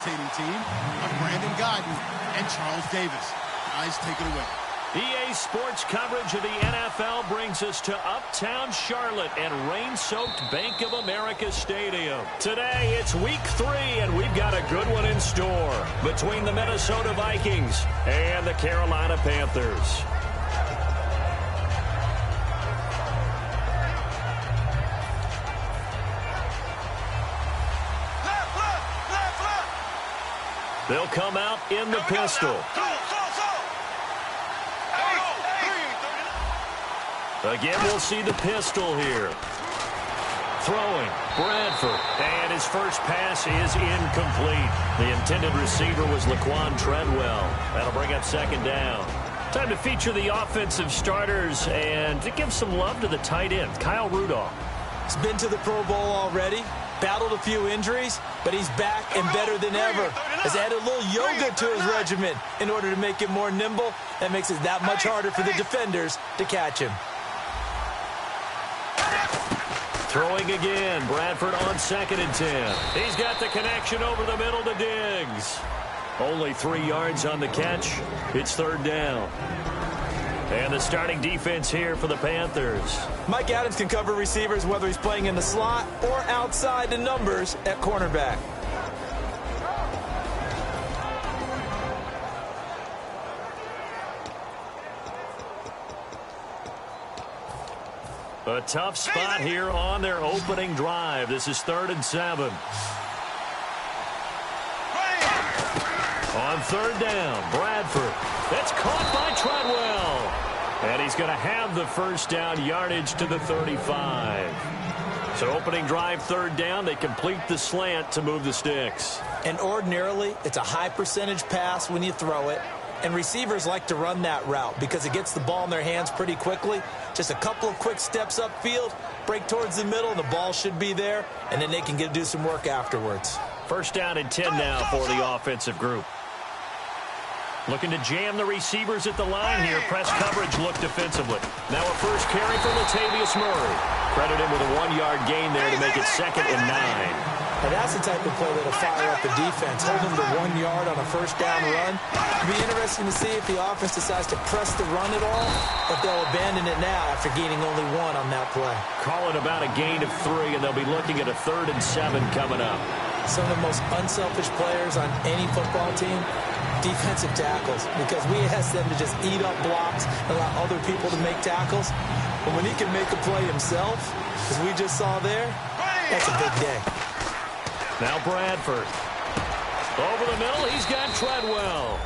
team of Brandon Guyton and Charles Davis. Guys, take it away. EA Sports coverage of the NFL brings us to uptown Charlotte and rain-soaked Bank of America Stadium. Today, it's week 3, and we've got a good one in store between the Minnesota Vikings and the Carolina Panthers. They'll come out in the pistol. Again, we'll see the pistol here. Throwing, Bradford, and his first pass is incomplete. The intended receiver was Laquan Treadwell. That'll bring up second down. Time to feature the offensive starters and to give some love to the tight end, Kyle Rudolph. He's been to the Pro Bowl already, battled a few injuries, but he's back and better than ever. Has added a little yoga to his regimen in order to make it more nimble. That makes it that much harder for the defenders to catch him. Throwing again, Bradford on 2nd and 10. He's got the connection over the middle to Diggs. Only 3 yards on the catch. It's 3rd down. And the starting defense here for the Panthers. Mike Adams can cover receivers whether he's playing in the slot or outside the numbers at cornerback. A tough spot here on their opening drive. This is 3rd and 7. On 3rd down, Bradford. That's caught by Treadwell. And he's going to have the first down, yardage to the 35. So opening drive, 3rd down. They complete the slant to move the sticks. And ordinarily, it's a high percentage pass when you throw it. And receivers like to run that route because it gets the ball in their hands pretty quickly. Just a couple of quick steps upfield, break towards the middle, and the ball should be there. And then they can do some work afterwards. First down and 10 now for the offensive group. Looking to jam the receivers at the line here. Press coverage look defensively. Now a first carry for Latavius Murray. Credit him with a 1-yard gain there to make it 2nd and 9. Now that's the type of play that'll fire up the defense. Hold them to 1 yard on a first down run. It'll be interesting to see if the offense decides to press the run at all, but they'll abandon it now after gaining only 1 on that play. Call it about a gain of 3, and they'll be looking at a 3rd and 7 coming up. Some of the most unselfish players on any football team, defensive tackles, because we ask them to just eat up blocks and allow other people to make tackles. But when he can make a play himself, as we just saw there, that's a big day. Now Bradford. Over the middle, he's got Treadwell.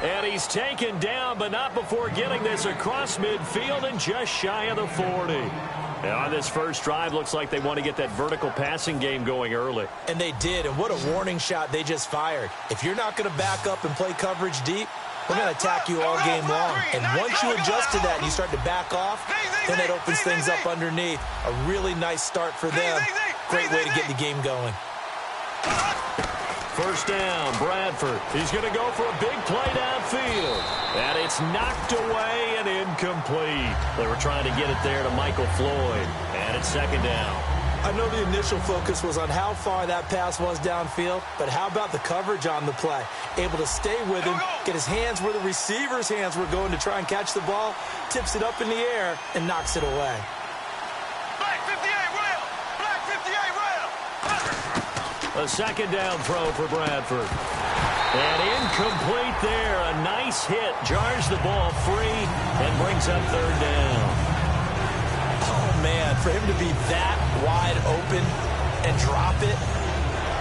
And he's taken down, but not before getting this across midfield and just shy of the 40. And on this first drive, looks like they want to get that vertical passing game going early. And they did, and what a warning shot they just fired. If you're not going to back up and play coverage deep, we're going to attack you all game long. And once you adjust to that and you start to back off, then that opens things up underneath. A really nice start for them. Great way to get the game going. First down, Bradford. He's going to go for a big play downfield. And it's knocked away and incomplete. They were trying to get it there to Michael Floyd. And it's 2nd down. I know the initial focus was on how far that pass was downfield, but how about the coverage on the play? Able to stay with him, get his hands where the receiver's hands were going to try and catch the ball, tips it up in the air, and knocks it away. A 2nd down throw for Bradford. And incomplete there. A nice hit. Jars the ball free and brings up 3rd down. Oh, man, for him to be that wide open and drop it.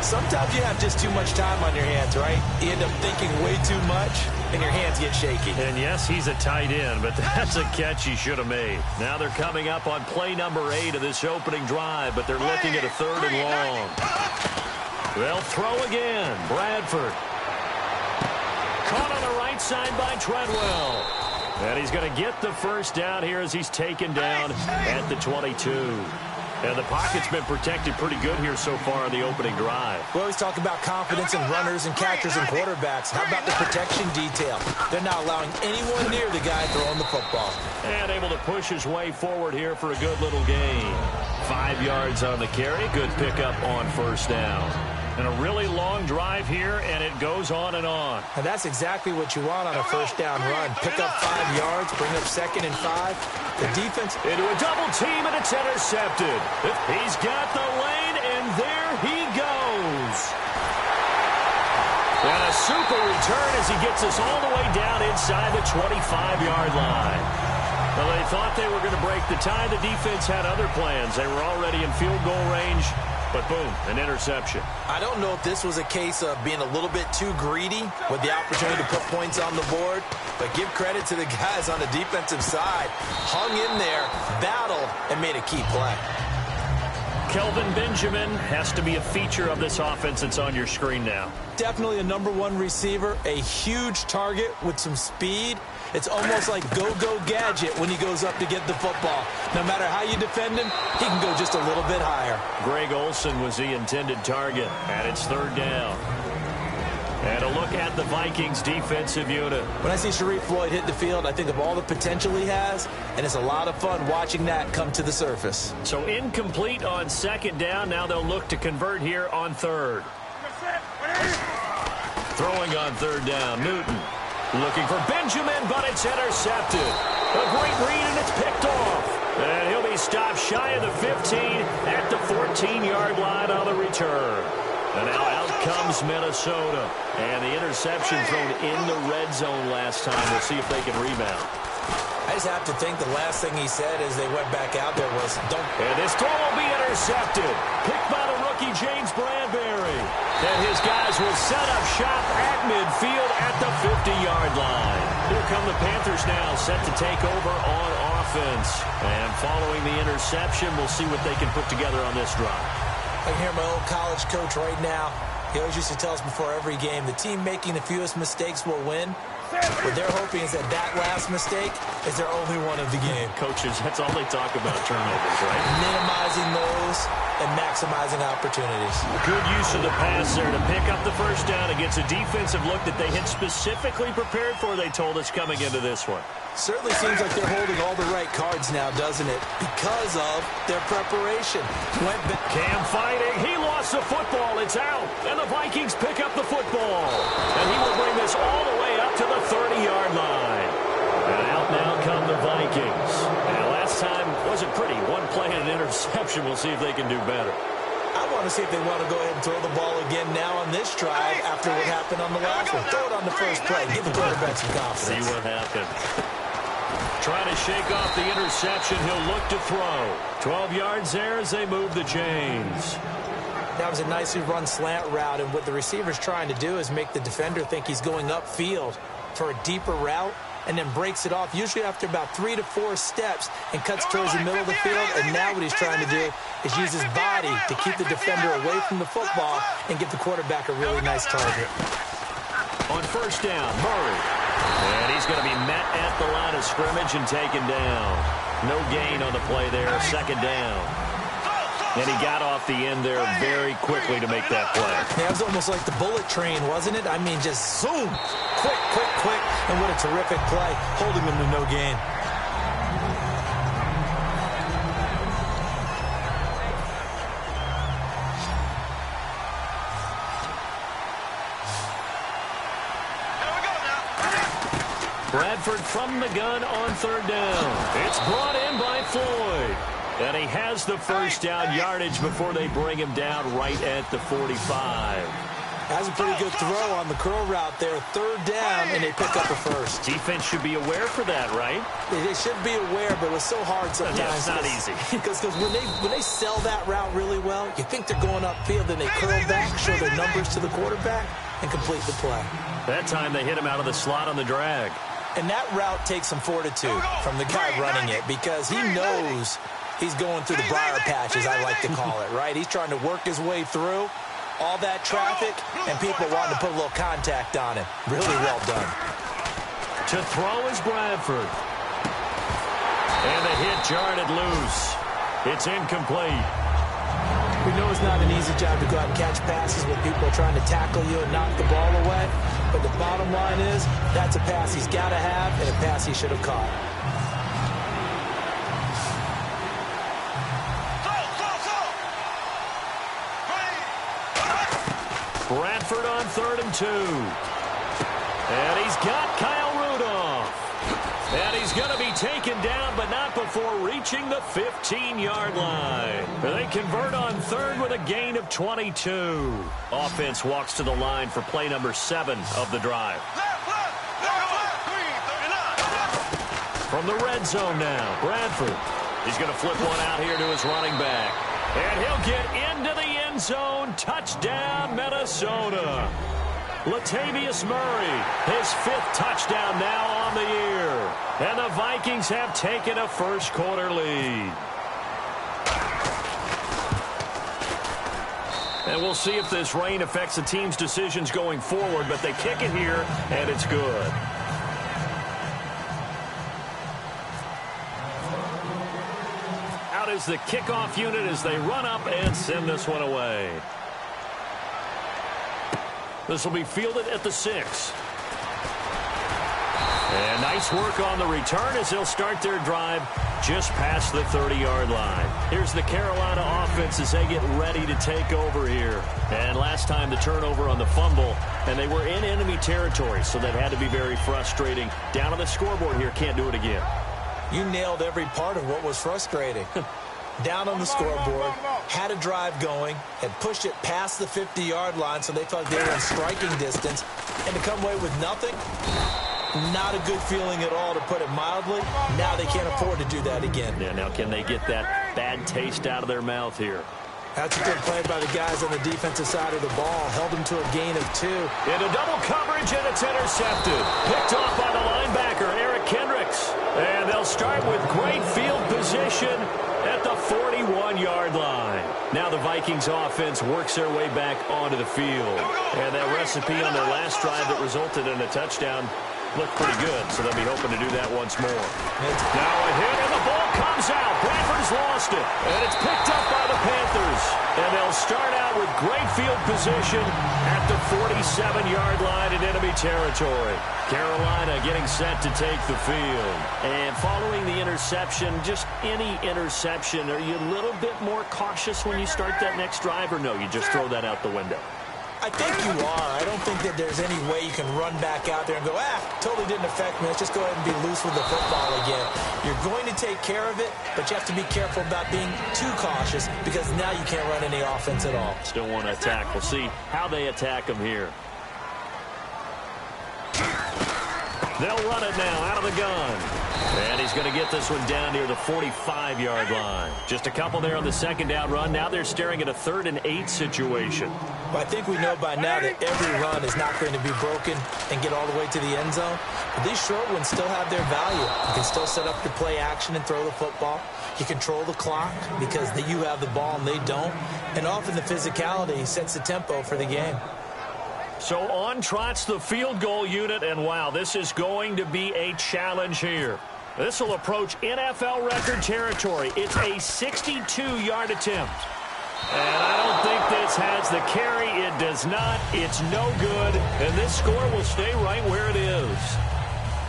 Sometimes you have just too much time on your hands, right? You end up thinking way too much, and your hands get shaky. And, yes, he's a tight end, but that's a catch he should have made. Now they're coming up on play number 8 of this opening drive, but they're looking at a 3rd and long. They'll throw again. Bradford. Caught on the right side by Treadwell. And he's going to get the first down here as he's taken down at the 22. And the pocket's been protected pretty good here so far in the opening drive. We always talk about confidence in runners and catchers and quarterbacks. How about the protection detail? They're not allowing anyone near the guy throwing the football. And able to push his way forward here for a good little gain. 5 yards on the carry. Good pickup on first down. And a really long drive here, and it goes on and on. And that's exactly what you want on a first down run. Pick up 5 yards, bring up 2nd and 5. The defense into a double team, and it's intercepted. He's got the lane, and there he goes. And a super return as he gets us all the way down inside the 25-yard line. Well, they thought they were going to break the tie. The defense had other plans. They were already in field goal range. But boom, an interception. I don't know if this was a case of being a little bit too greedy with the opportunity to put points on the board, but give credit to the guys on the defensive side. Hung in there, battled, and made a key play. Kelvin Benjamin has to be a feature of this offense that's on your screen now. Definitely a #1 receiver, a huge target with some speed. It's almost like go-go gadget when he goes up to get the football. No matter how you defend him, he can go just a little bit higher. Greg Olsen was the intended target, and it's 3rd down. And a look at the Vikings defensive unit. When I see Sharif Floyd hit the field, I think of all the potential he has, and it's a lot of fun watching that come to the surface. So incomplete on 2nd down. Now they'll look to convert here on 3rd. Throwing on 3rd down, Newton. Looking for Benjamin, but it's intercepted. A great read, and it's picked off. And he'll be stopped shy of the 15 at the 14-yard line on the return. And now out comes Minnesota. And the interception thrown in the red zone last time. We'll see if they can rebound. I just have to think the last thing he said as they went back out there was, don't. And this throw will be intercepted. Picked by the rookie James Bradbury. And his guys will set up shop at midfield at the 50-yard line. Here come the Panthers now, set to take over on offense. And following the interception, we'll see what they can put together on this drive. I can hear my old college coach right now. He always used to tell us before every game, the team making the fewest mistakes will win. What they're hoping is that last mistake is their only one of the game. Coaches, that's all they talk about, turnovers, right? Minimizing those and maximizing opportunities. Good use of the pass there to pick up the first down against a defensive look that they had specifically prepared for, they told us, coming into this one. Certainly seems like they're holding all the right cards now, doesn't it? Because of their preparation. Went back. Cam fighting. He lost the football. It's out. And the Vikings pick up the football. And he will bring this all the way up to the 30-yard line. And out now come the Vikings. And last time wasn't pretty. One play and an interception. We'll see if they can do better. I want to see if they want to go ahead and throw the ball again now on this drive after what happened on the last one. Throw it on the first play. Give the quarterback some confidence. See what happened. Trying to shake off the interception. He'll look to throw. 12 yards there as they move the chains. That was a nicely run slant route, and what the receiver's trying to do is make the defender think he's going upfield for a deeper route, and then breaks it off, usually after about 3 to 4 steps, and cuts towards the middle of the field. And now what he's trying to do is use his body to keep the defender away from the football and give the quarterback a really nice target. On first down, Murray. And he's going to be met at the line of scrimmage and taken down. No gain on the play there, 2nd down. And he got off the end there very quickly to make that play. Yeah, it was almost like the bullet train, wasn't it? I mean, just zoom. Quick, quick, quick. And what a terrific play, holding them to no gain. Bradford from the gun on 3rd down. It's brought in by Floyd. And he has the first down yardage before they bring him down right at the 45. That's a pretty good throw on the curl route there. 3rd down, and they pick up a first. Defense should be aware for that, right? They should be aware, but it's so hard sometimes. Yeah, it's not easy. Because when they sell that route really well, you think they're going upfield, then they curl back, show their numbers to the quarterback, and complete the play. That time they hit him out of the slot on the drag. And that route takes some fortitude from the guy running it, because he knows he's going through the briar patch, as I like to call it, right? He's trying to work his way through all that traffic, and people wanting to put a little contact on him. Really well done. To throw is Bradford. And the hit jarred it loose. It's incomplete. We know it's not an easy job to go out and catch passes when people are trying to tackle you and knock the ball away. But the bottom line is, that's a pass he's got to have and a pass he should have caught. Bradford on 3rd and 2. And he's got Kyle Rudolph. And he's going to be taken down, but not before reaching the 15-yard line. They convert on 3rd with a gain of 22. Offense walks to the line for play number 7 of the drive. From the red zone now, Bradford. He's going to flip one out here to his running back. And he'll get into the end zone. Touchdown, Minnesota. Latavius Murray, his 5th touchdown now on the year. And the Vikings have taken a first-quarter lead. And we'll see if this rain affects the team's decisions going forward, but they kick it here, and it's good. Out is the kickoff unit as they run up and send this one away. This will be fielded at the 6. And nice work on the return as they'll start their drive just past the 30-yard line. Here's the Carolina offense as they get ready to take over here. And last time the turnover on the fumble, and they were in enemy territory, so that had to be very frustrating. Down on the scoreboard here, can't do it again. You nailed every part of what was frustrating. Down on the scoreboard, had a drive going, had pushed it past the 50-yard line so they felt they were in striking distance, and to come away with nothing, not a good feeling at all, to put it mildly. Now they can't afford to do that again. Yeah, now can they get that bad taste out of their mouth here? That's a good play by the guys on the defensive side of the ball. Held them to a gain of 2. Into double coverage, and it's intercepted. Picked off by the linebacker, Eric Kendricks. And they'll start with great field position at the 41-yard line. Now the Vikings offense works their way back onto the field. And that recipe on their last drive that resulted in a touchdown looked pretty good, so they'll be hoping to do that once more. Now a hit, and the ball comes out. Bradford's lost it, and it's picked up by the Panthers. And they'll start out with great field position at the 47-yard line in enemy territory. Carolina getting set to take the field. And following the interception, just any interception, are you a little bit more cautious when you start that next drive, or no, you just throw that out the window? I think you are. I don't think that there's any way you can run back out there and go, totally didn't affect me. Let's just go ahead and be loose with the football again. You're going to take care of it, but you have to be careful about being too cautious because now you can't run any offense at all. Still want to attack. We'll see how they attack them here. They'll run it now out of the gun. And he's going to get this one down near the 45-yard line. Just a couple there on the second down run. Now they're staring at a 3rd and 8 situation. Well, I think we know by now that every run is not going to be broken and get all the way to the end zone. But these short ones still have their value. You can still set up the play action and throw the football. You control the clock because you have the ball and they don't. And often the physicality sets the tempo for the game. So on trots the field goal unit, and wow, this is going to be a challenge here. This will approach NFL record territory. It's a 62-yard attempt. And I don't think this has the carry. It does not. It's no good. And this score will stay right where it is.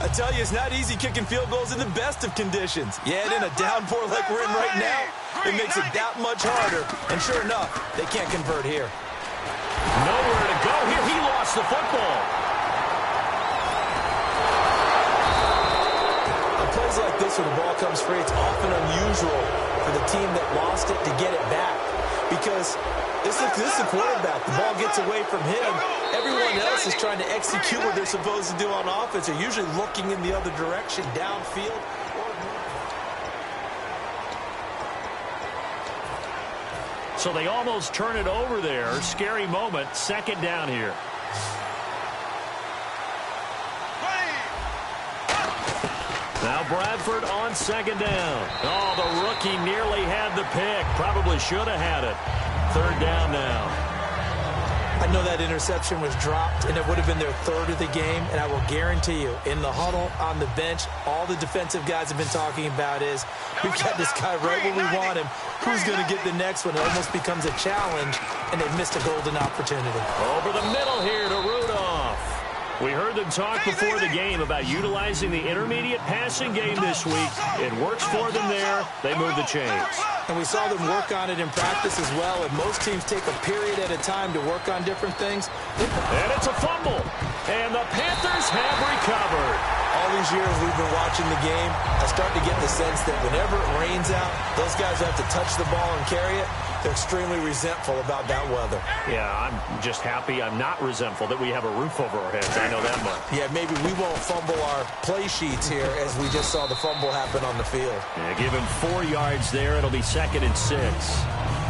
I tell you, it's not easy kicking field goals in the best of conditions. Yet in a downpour like we're in right now, it makes it that much harder. And sure enough, they can't convert here. Nowhere to go here. He lost the football. On plays like this where the ball comes free, it's often unusual for the team that lost it to get it back. Because this is the quarterback. The ball gets away from him. Everyone else is trying to execute what they're supposed to do on offense. They're usually looking in the other direction, downfield. So they almost turn it over there. Scary moment. Second down here. Now Bradford on second down. Oh, the rookie nearly had the pick. Probably should have had it. Third down now. I know that interception was dropped, and it would have been their 3rd of the game, and I will guarantee you, in the huddle, on the bench, all the defensive guys have been talking about is, we've got this guy right where we want him. Who's going to get the next one? It almost becomes a challenge, and they've missed a golden opportunity. Over the middle here to Rudolph. We heard them talk before the game about utilizing the intermediate passing game this week. It works for them there. They move the chains. And we saw them work on it in practice as well. And most teams take a period at a time to work on different things. And it's a fumble. And the Panthers have recovered. All these years we've been watching the game, I start to get the sense that whenever it rains out, those guys who have to touch the ball and carry it, they're extremely resentful about that weather. Yeah, I'm just happy I'm not resentful that we have a roof over our heads. I know that much. Yeah, maybe we won't fumble our play sheets here as we just saw the fumble happen on the field. Yeah, give him 4 yards there. It'll be 2nd and 6.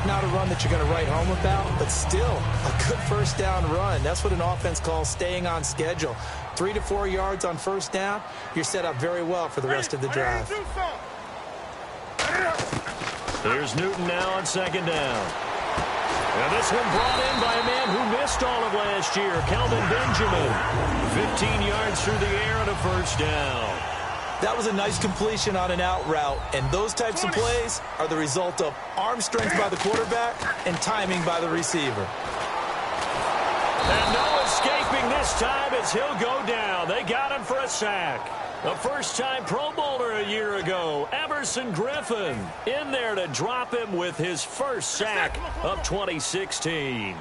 Not a run that you're going to write home about, but still a good first down run. That's what an offense calls staying on schedule. 3 to 4 yards on first down, you're set up very well for the rest of the drive. Here's Newton now on 2nd down. And this one brought in by a man who missed all of last year, Kelvin Benjamin. 15 yards through the air and a first down. That was a nice completion on an out route, and those types of plays are the result of arm strength by the quarterback and timing by the receiver. And no escaping this time as he'll go down. They got him for a sack. A first-time Pro Bowler a year ago, Everson Griffin, in there to drop him with his first sack of 2016.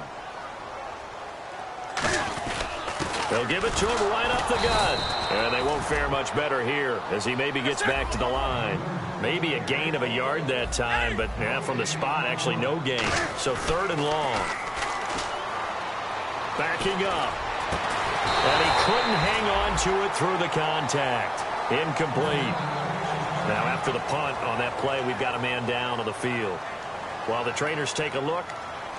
They'll give it to him right up the gut. And they won't fare much better here as he maybe gets back to the line. Maybe a gain of a yard that time, but from the spot, actually no gain. So 3rd and long. Backing up. And he couldn't hang on to it through the contact. Incomplete. Now after the punt on that play, we've got a man down on the field. While the trainers take a look,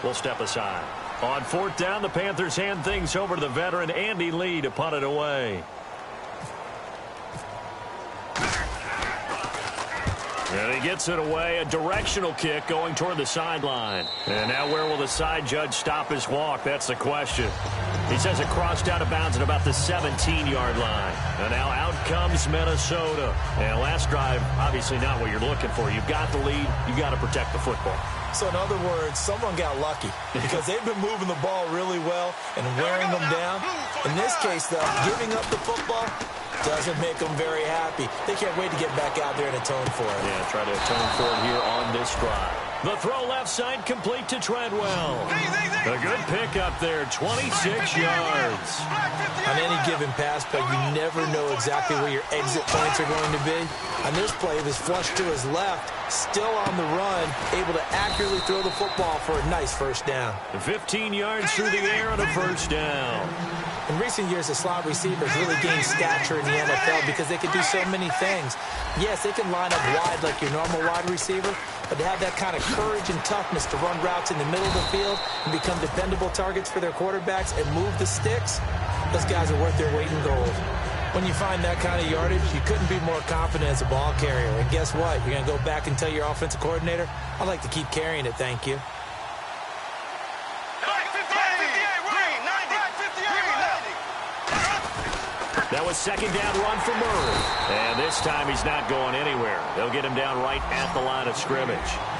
we'll step aside. On 4th down, the Panthers hand things over to the veteran Andy Lee to punt it away. And he gets it away, a directional kick going toward the sideline. And now where will the side judge stop his walk? That's the question. He says it crossed out of bounds at about the 17-yard line. And now out comes Minnesota. And last drive, obviously not what you're looking for. You've got the lead. You've got to protect the football. So in other words, someone got lucky because they've been moving the ball really well and wearing them down. In this case, though, giving up the football doesn't make them very happy. They can't wait to get back out there and atone for it. Yeah, try to atone for it here on this drive. The throw left side complete to Treadwell. A good pickup there, 26 yards. On any given pass play, you never know exactly where your exit points are going to be. On this play, it was flushed to his left, still on the run, able to accurately throw the football for a nice first down. 15 yards through the air and a first down. In recent years, the slot receivers really gained stature in the NFL because they can do so many things. Yes, they can line up wide like your normal wide receiver, but to have that kind of courage and toughness to run routes in the middle of the field and become dependable targets for their quarterbacks and move the sticks, those guys are worth their weight in gold. When you find that kind of yardage, you couldn't be more confident as a ball carrier. And guess what? You're going to go back and tell your offensive coordinator, I'd like to keep carrying it, thank you. That was 2nd down run for Murray. And this time he's not going anywhere. They'll get him down right at the line of scrimmage.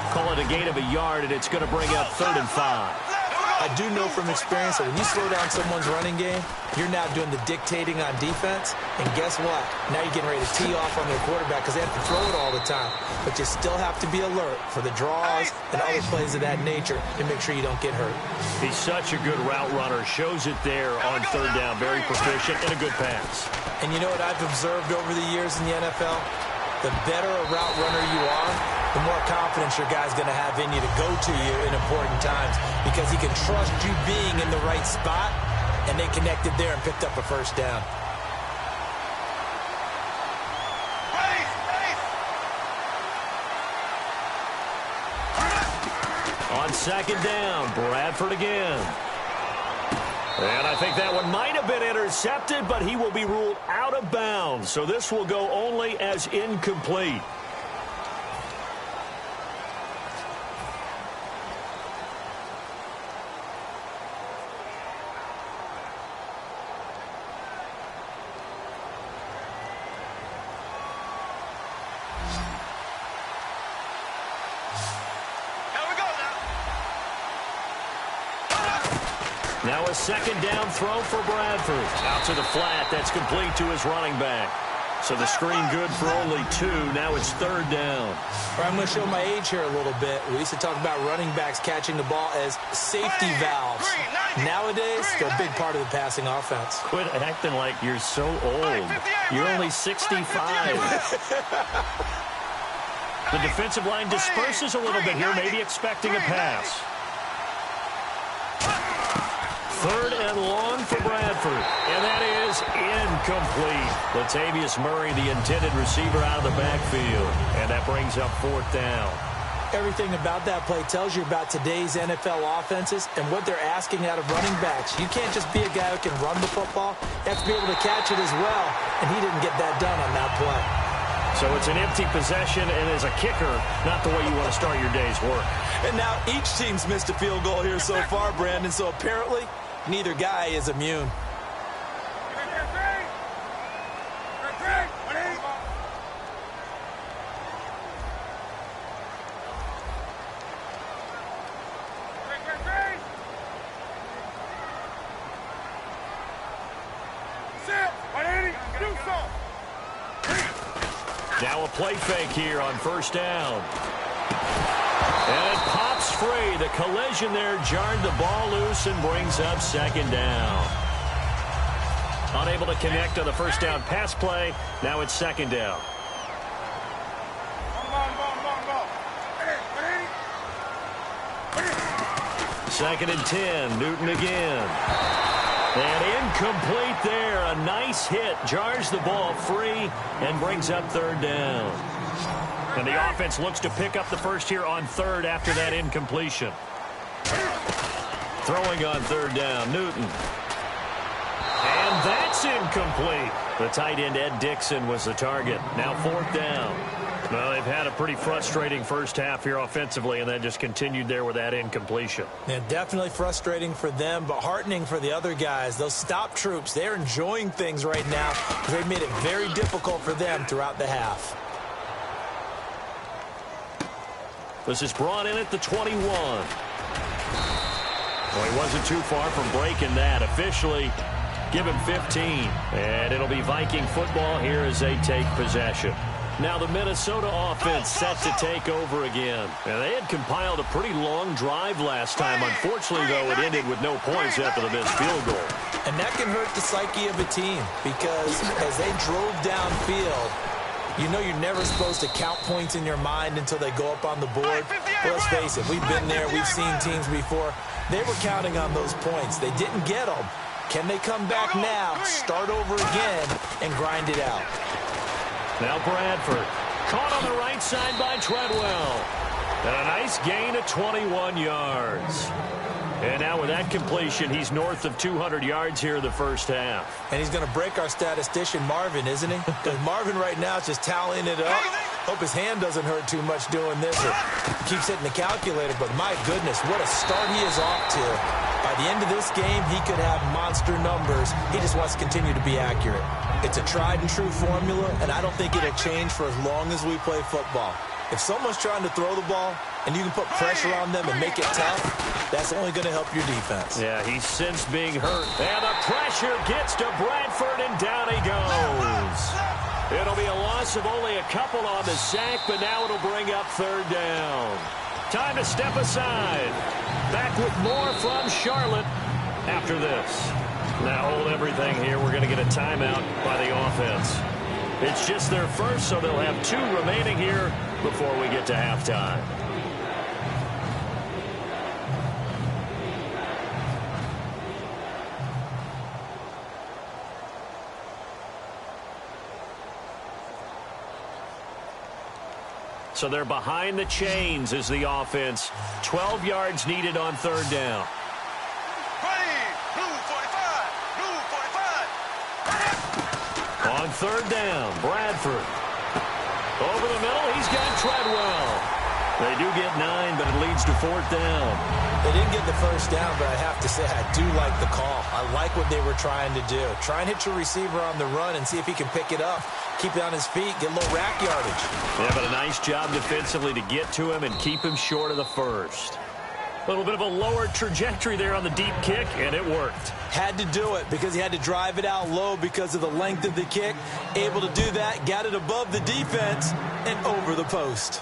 Call it a gain of a yard, and it's going to bring up 3rd and 5. I do know from experience that when you slow down someone's running game, you're now doing the dictating on defense. And guess what? Now you're getting ready to tee off on their quarterback because they have to throw it all the time. But you still have to be alert for the draws and other plays of that nature to make sure you don't get hurt. He's such a good route runner. Shows it there on 3rd down. Very proficient and a good pass. And you know what I've observed over the years in the NFL? The better a route runner you are, the more confidence your guy's going to have in you to go to you in important times because he can trust you being in the right spot, and they connected there and picked up a first down. On 2nd down, Bradford again. And I think that one might have been intercepted, but he will be ruled out of bounds. So this will go only as incomplete. Now a 2nd down throw for Bradford. Out to the flat. That's complete to his running back. So the screen good for only 2. Now it's 3rd down. All right, I'm going to show my age here a little bit. We used to talk about running backs catching the ball as safety valves. Nowadays, they're a big part of the passing offense. Quit acting like you're so old. You're only 65. The defensive line disperses a little bit here, maybe expecting a pass. 3rd and long for Bradford. And that is incomplete. Latavius Murray, the intended receiver, out of the backfield. And that brings up 4th down. Everything about that play tells you about today's NFL offenses and what they're asking out of running backs. You can't just be a guy who can run the football. You have to be able to catch it as well. And he didn't get that done on that play. So it's an empty possession, and as a kicker, not the way you want to start your day's work. And now each team's missed a field goal here so far, Brandon. So apparently, neither guy is immune. Now a play fake here on 1st down. And it pops free. The collision there jarred the ball loose and brings up 2nd down. Unable to connect on the 1st down pass play. Now it's 2nd down. Second and 10. Newton again. And incomplete there. A nice hit. Jars the ball free and brings up 3rd down. And the offense looks to pick up the first here on 3rd after that incompletion. Throwing on 3rd down, Newton. And that's incomplete. The tight end, Ed Dixon, was the target. Now 4th down. Well, they've had a pretty frustrating first half here offensively, and that just continued there with that incompletion. Yeah, definitely frustrating for them, but heartening for the other guys. Those stop troops, they're enjoying things right now. They've made it very difficult for them throughout the half. This is brought in at the 21. Well, he wasn't too far from breaking that. Officially, give him 15. And it'll be Viking football here as they take possession. Now the Minnesota offense set to take over again. And they had compiled a pretty long drive last time. Unfortunately, though, it ended with no points after the missed field goal. And that can hurt the psyche of a team because as they drove downfield, you know you're never supposed to count points in your mind until they go up on the board. Well, let's face it, we've been there. We've seen teams before. They were counting on those points. They didn't get them. Can they come back now, start over again, and grind it out? Now Bradford, caught on the right side by Treadwell. And a nice gain of 21 yards. And now with that completion, he's north of 200 yards here in the first half. And he's going to break our statistician, Marvin, isn't he? Because Marvin right now is just tallying it up. Hope his hand doesn't hurt too much doing this. Or keeps hitting the calculator, but my goodness, what a start he is off to. By the end of this game, he could have monster numbers. He just wants to continue to be accurate. It's a tried and true formula, and I don't think it'll change for as long as we play football. If someone's trying to throw the ball and you can put pressure on them and make it tough, that's only going to help your defense. Yeah, he's since being hurt. And the pressure gets to Bradford, and down he goes. It'll be a loss of only a couple on the sack, but now it'll bring up 3rd down. Time to step aside. Back with more from Charlotte after this. Now hold everything here. We're going to get a timeout by the offense. It's just their first, so they'll have 2 remaining here before we get to halftime. So they're behind the chains as the offense. 12 yards needed on 3rd down. On 3rd down, Bradford. Over the middle, he's got Treadwell. They do get 9, but it leads to 4th down. They didn't get the first down, but I have to say I do like the call. I like what they were trying to do. Try and hit your receiver on the run and see if he can pick it up. Keep it on his feet, get a little rack yardage. Yeah, but a nice job defensively to get to him and keep him short of the first. A little bit of a lower trajectory there on the deep kick, and it worked. Had to do it because he had to drive it out low because of the length of the kick. Able to do that, got it above the defense and over the post.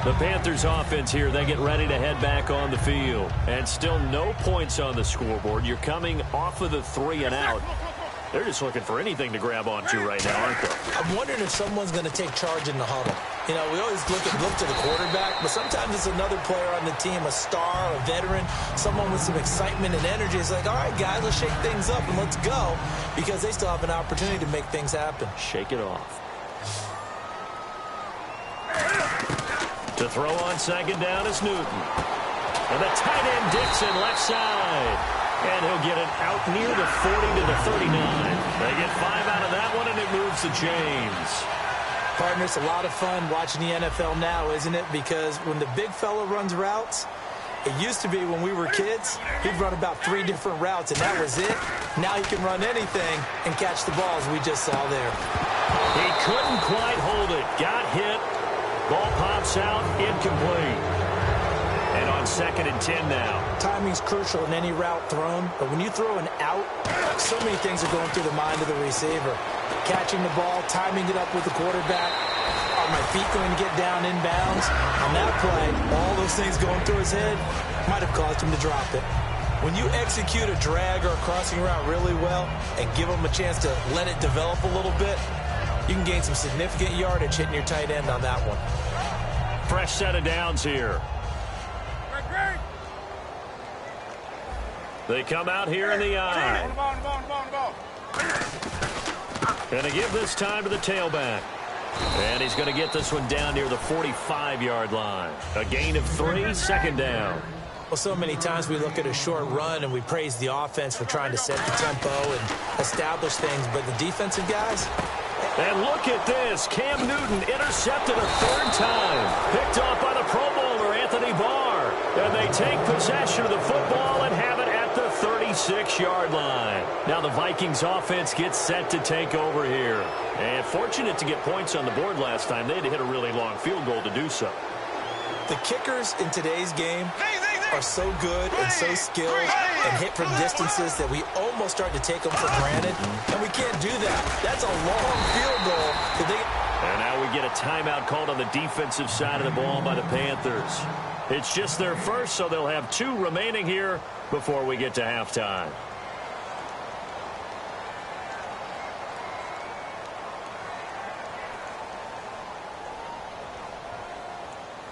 The Panthers offense here, they get ready to head back on the field. And still no points on the scoreboard. You're coming off of the 3 and out. They're just looking for anything to grab onto right now, aren't they? I'm wondering if someone's going to take charge in the huddle. You know, we always look to the quarterback, but sometimes it's another player on the team, a star, a veteran, someone with some excitement and energy. It's like, all right, guys, let's shake things up and let's go, because they still have an opportunity to make things happen. Shake it off. To throw on second down is Newton. And the tight end Dixon left side. And he'll get it out near the 40 to the 39. They get 5 out of that one, and it moves the chains. Partner, it's a lot of fun watching the NFL now, isn't it? Because when the big fella runs routes, it used to be when we were kids, he'd run about 3 different routes, and that was it. Now he can run anything and catch the balls we just saw there. He couldn't quite hold it. Got hit. Ball pops out, incomplete. And on 2nd and 10 now. Timing's crucial in any route thrown, but when you throw an out, so many things are going through the mind of the receiver. Catching the ball, timing it up with the quarterback. Are my feet going to get down inbounds? On that play, all those things going through his head might have caused him to drop it. When you execute a drag or a crossing route really well and give him a chance to let it develop a little bit, you can gain some significant yardage hitting your tight end on that one. Fresh set of downs here. They come out here in the eye. Going to give this time to the tailback. And he's going to get this one down near the 45-yard line. A gain of 3, 2nd down. Well, so many times we look at a short run and we praise the offense for trying to set the tempo and establish things, but the defensive guys... And look at this. Cam Newton intercepted a 3rd time. Picked off by the Pro Bowler, Anthony Barr. And they take possession of the football and have it at the 36-yard line. Now the Vikings offense gets set to take over here. And fortunate to get points on the board last time. They had to hit a really long field goal to do so. The kickers in today's game are so good and so skilled and hit from distances that we almost start to take them for granted, and we can't do that. That's a long field goal. And now we get a timeout called on the defensive side of the ball by the Panthers. It's just their first, so they'll have 2 remaining here before we get to halftime.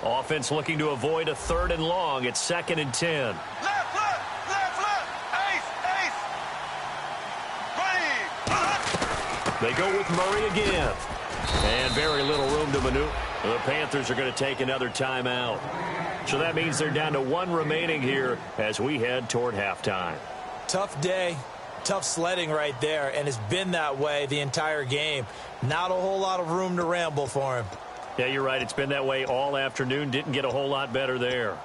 Offense looking to avoid a 3rd and long. It's 2nd and 10. Left foot. Ace. Ready. They go with Murray again. And very little room to maneuver. The Panthers are going to take another timeout. So that means they're down to 1 remaining here as we head toward halftime. Tough day. Tough sledding right there, and it's been that way the entire game. Not a whole lot of room to ramble for him. Yeah, you're right. It's been that way all afternoon. Didn't get a whole lot better there.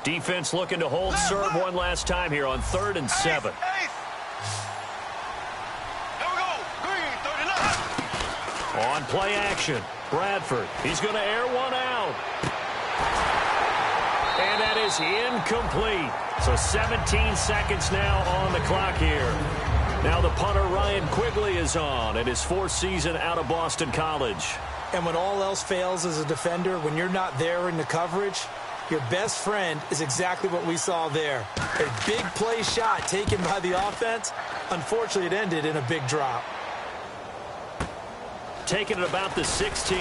Defense looking to hold serve one last time here on 3rd and 7. On play action, Bradford. He's going to air one out. And that is incomplete. So 17 seconds now on the clock here. Now the punter, Ryan Quigley, is on in his 4th season out of Boston College. And when all else fails as a defender, when you're not there in the coverage, your best friend is exactly what we saw there. A big play shot taken by the offense. Unfortunately, it ended in a big drop. Taking it about the 16.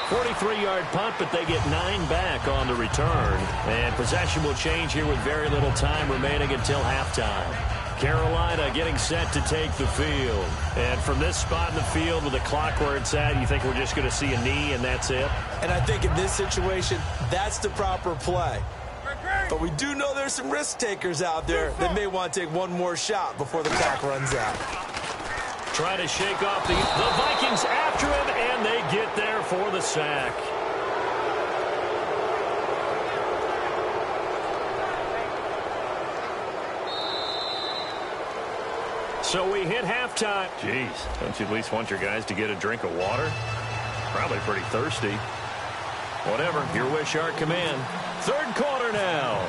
43-yard punt, but they get 9 back on the return. And possession will change here with very little time remaining until halftime. Carolina getting set to take the field. And from this spot in the field with the clock where it's at, you think we're just going to see a knee and that's it? And I think in this situation, that's the proper play. But we do know there's some risk takers out there that may want to take one more shot before the clock runs out. Trying to shake off the Vikings after him, and they get there for the sack. So we hit halftime. Jeez, don't you at least want your guys to get a drink of water? Probably pretty thirsty. Whatever, your wish, our command. Third quarter now.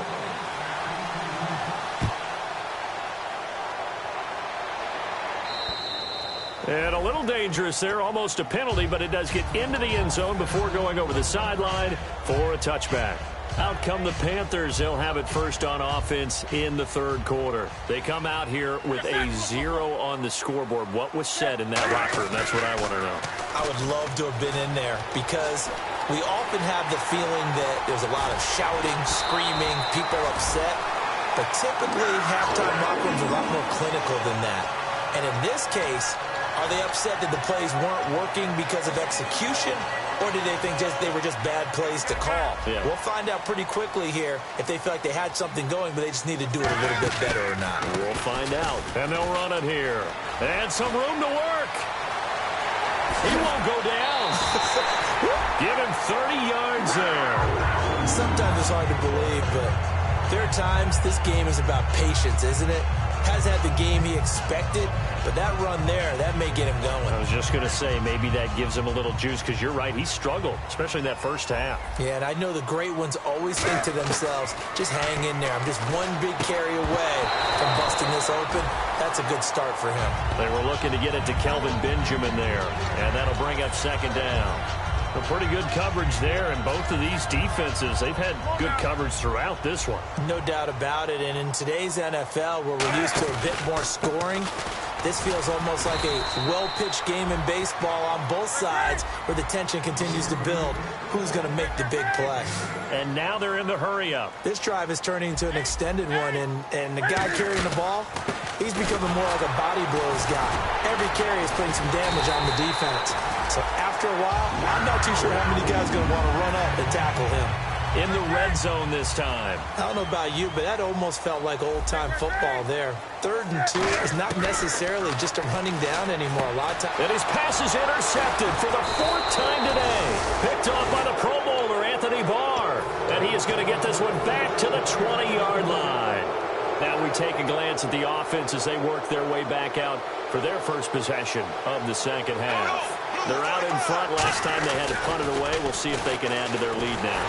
And a little dangerous there, almost a penalty, but it does get into the end zone before going over the sideline for a touchback. Out come the Panthers. They'll have it first on offense in the third quarter. They come out here with a 0 on the scoreboard. What was said in that locker room? That's what I want to know. I would love to have been in there because we often have the feeling that there's a lot of shouting, screaming, people upset. But typically, halftime locker rooms are a lot more clinical than that. And in this case, are they upset that the plays weren't working because of execution, or did they think they were just bad plays to call? Yeah. We'll find out pretty quickly here if they feel like they had something going, but they just need to do it a little bit better or not. We'll find out. And they'll run it here. And some room to work. He won't go down. Give him 30 yards there. Sometimes it's hard to believe, but there are times this game is about patience, isn't it? Has had the game he expected, but that run there, that may get him going. I was just going to say, maybe that gives him a little juice, because you're right, he struggled, especially in that first half. Yeah, and I know the great ones always think to themselves, just hang in there. I'm just one big carry away from busting this open. That's a good start for him. They were looking to get it to Kelvin Benjamin there, and that'll bring up second down. A pretty good coverage there, and both of these defenses, they've had good coverage throughout this one. No doubt about it, and in today's NFL, where we're used to a bit more scoring, this feels almost like a well-pitched game in baseball on both sides where the tension continues to build. Who's going to make the big play? And now they're in the hurry-up. This drive is turning into an extended one, and the guy carrying the ball, he's becoming more like a body blows guy. Every carry is putting some damage on the defense. So after a while, I'm not too sure how many guys are going to want to run up and tackle him. In the red zone this time. I don't know about you, but that almost felt like old-time football there. 3rd and 2 is not necessarily just a running down anymore. A lot of times. And his pass is intercepted for the 4th time today. Picked off by the Pro Bowler, Anthony Barr. And he is going to get this one back to the 20-yard line. Now we take a glance at the offense as they work their way back out for their first possession of the second half. They're out in front. Last time they had to punt it away. We'll see if they can add to their lead now.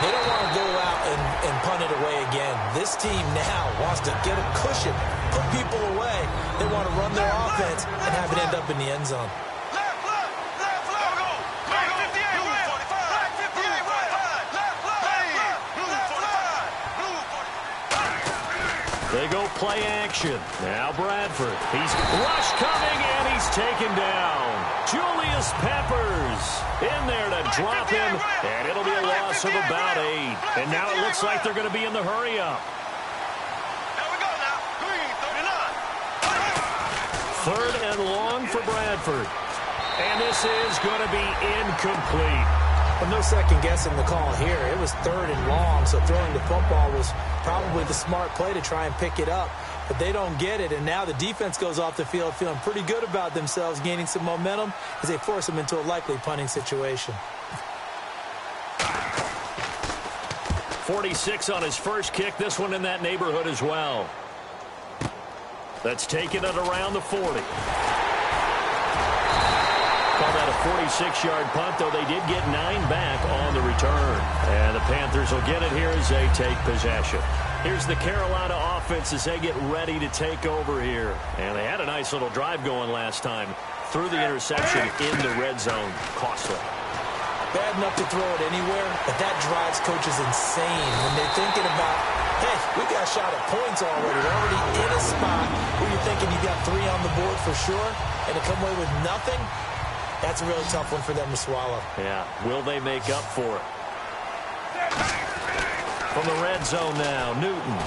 They don't want to go out and punt it away again. This team now wants to get a cushion, put people away. They want to run their offense and have it end up in the end zone. They go play action. Now Bradford. He's rush coming, and he's taken down. Julius Peppers in there to drop him, and it'll be a loss of about 8. And now it looks like they're going to be in the hurry-up. Third and long for Bradford. And this is going to be incomplete. Well, no second guessing the call here. It was 3rd and long, so throwing the football was probably the smart play to try and pick it up. But they don't get it, and now the defense goes off the field feeling pretty good about themselves, gaining some momentum as they force them into a likely punting situation. 46 on his first kick. This one in that neighborhood as well. That's taken it around the 40. Call that a 46-yard punt, though they did get 9 back on the return. And the Panthers will get it here as they take possession. Here's the Carolina offense as they get ready to take over here. And they had a nice little drive going last time. Through the interception in the red zone. Costly. Bad enough to throw it anywhere, but that drives coaches insane when they're thinking about, hey, we got a shot at points already. We're already in a spot where you're thinking you got 3 on the board for sure, and to come away with nothing, that's a really tough one for them to swallow. Yeah, will they make up for it? From the red zone now, Newton.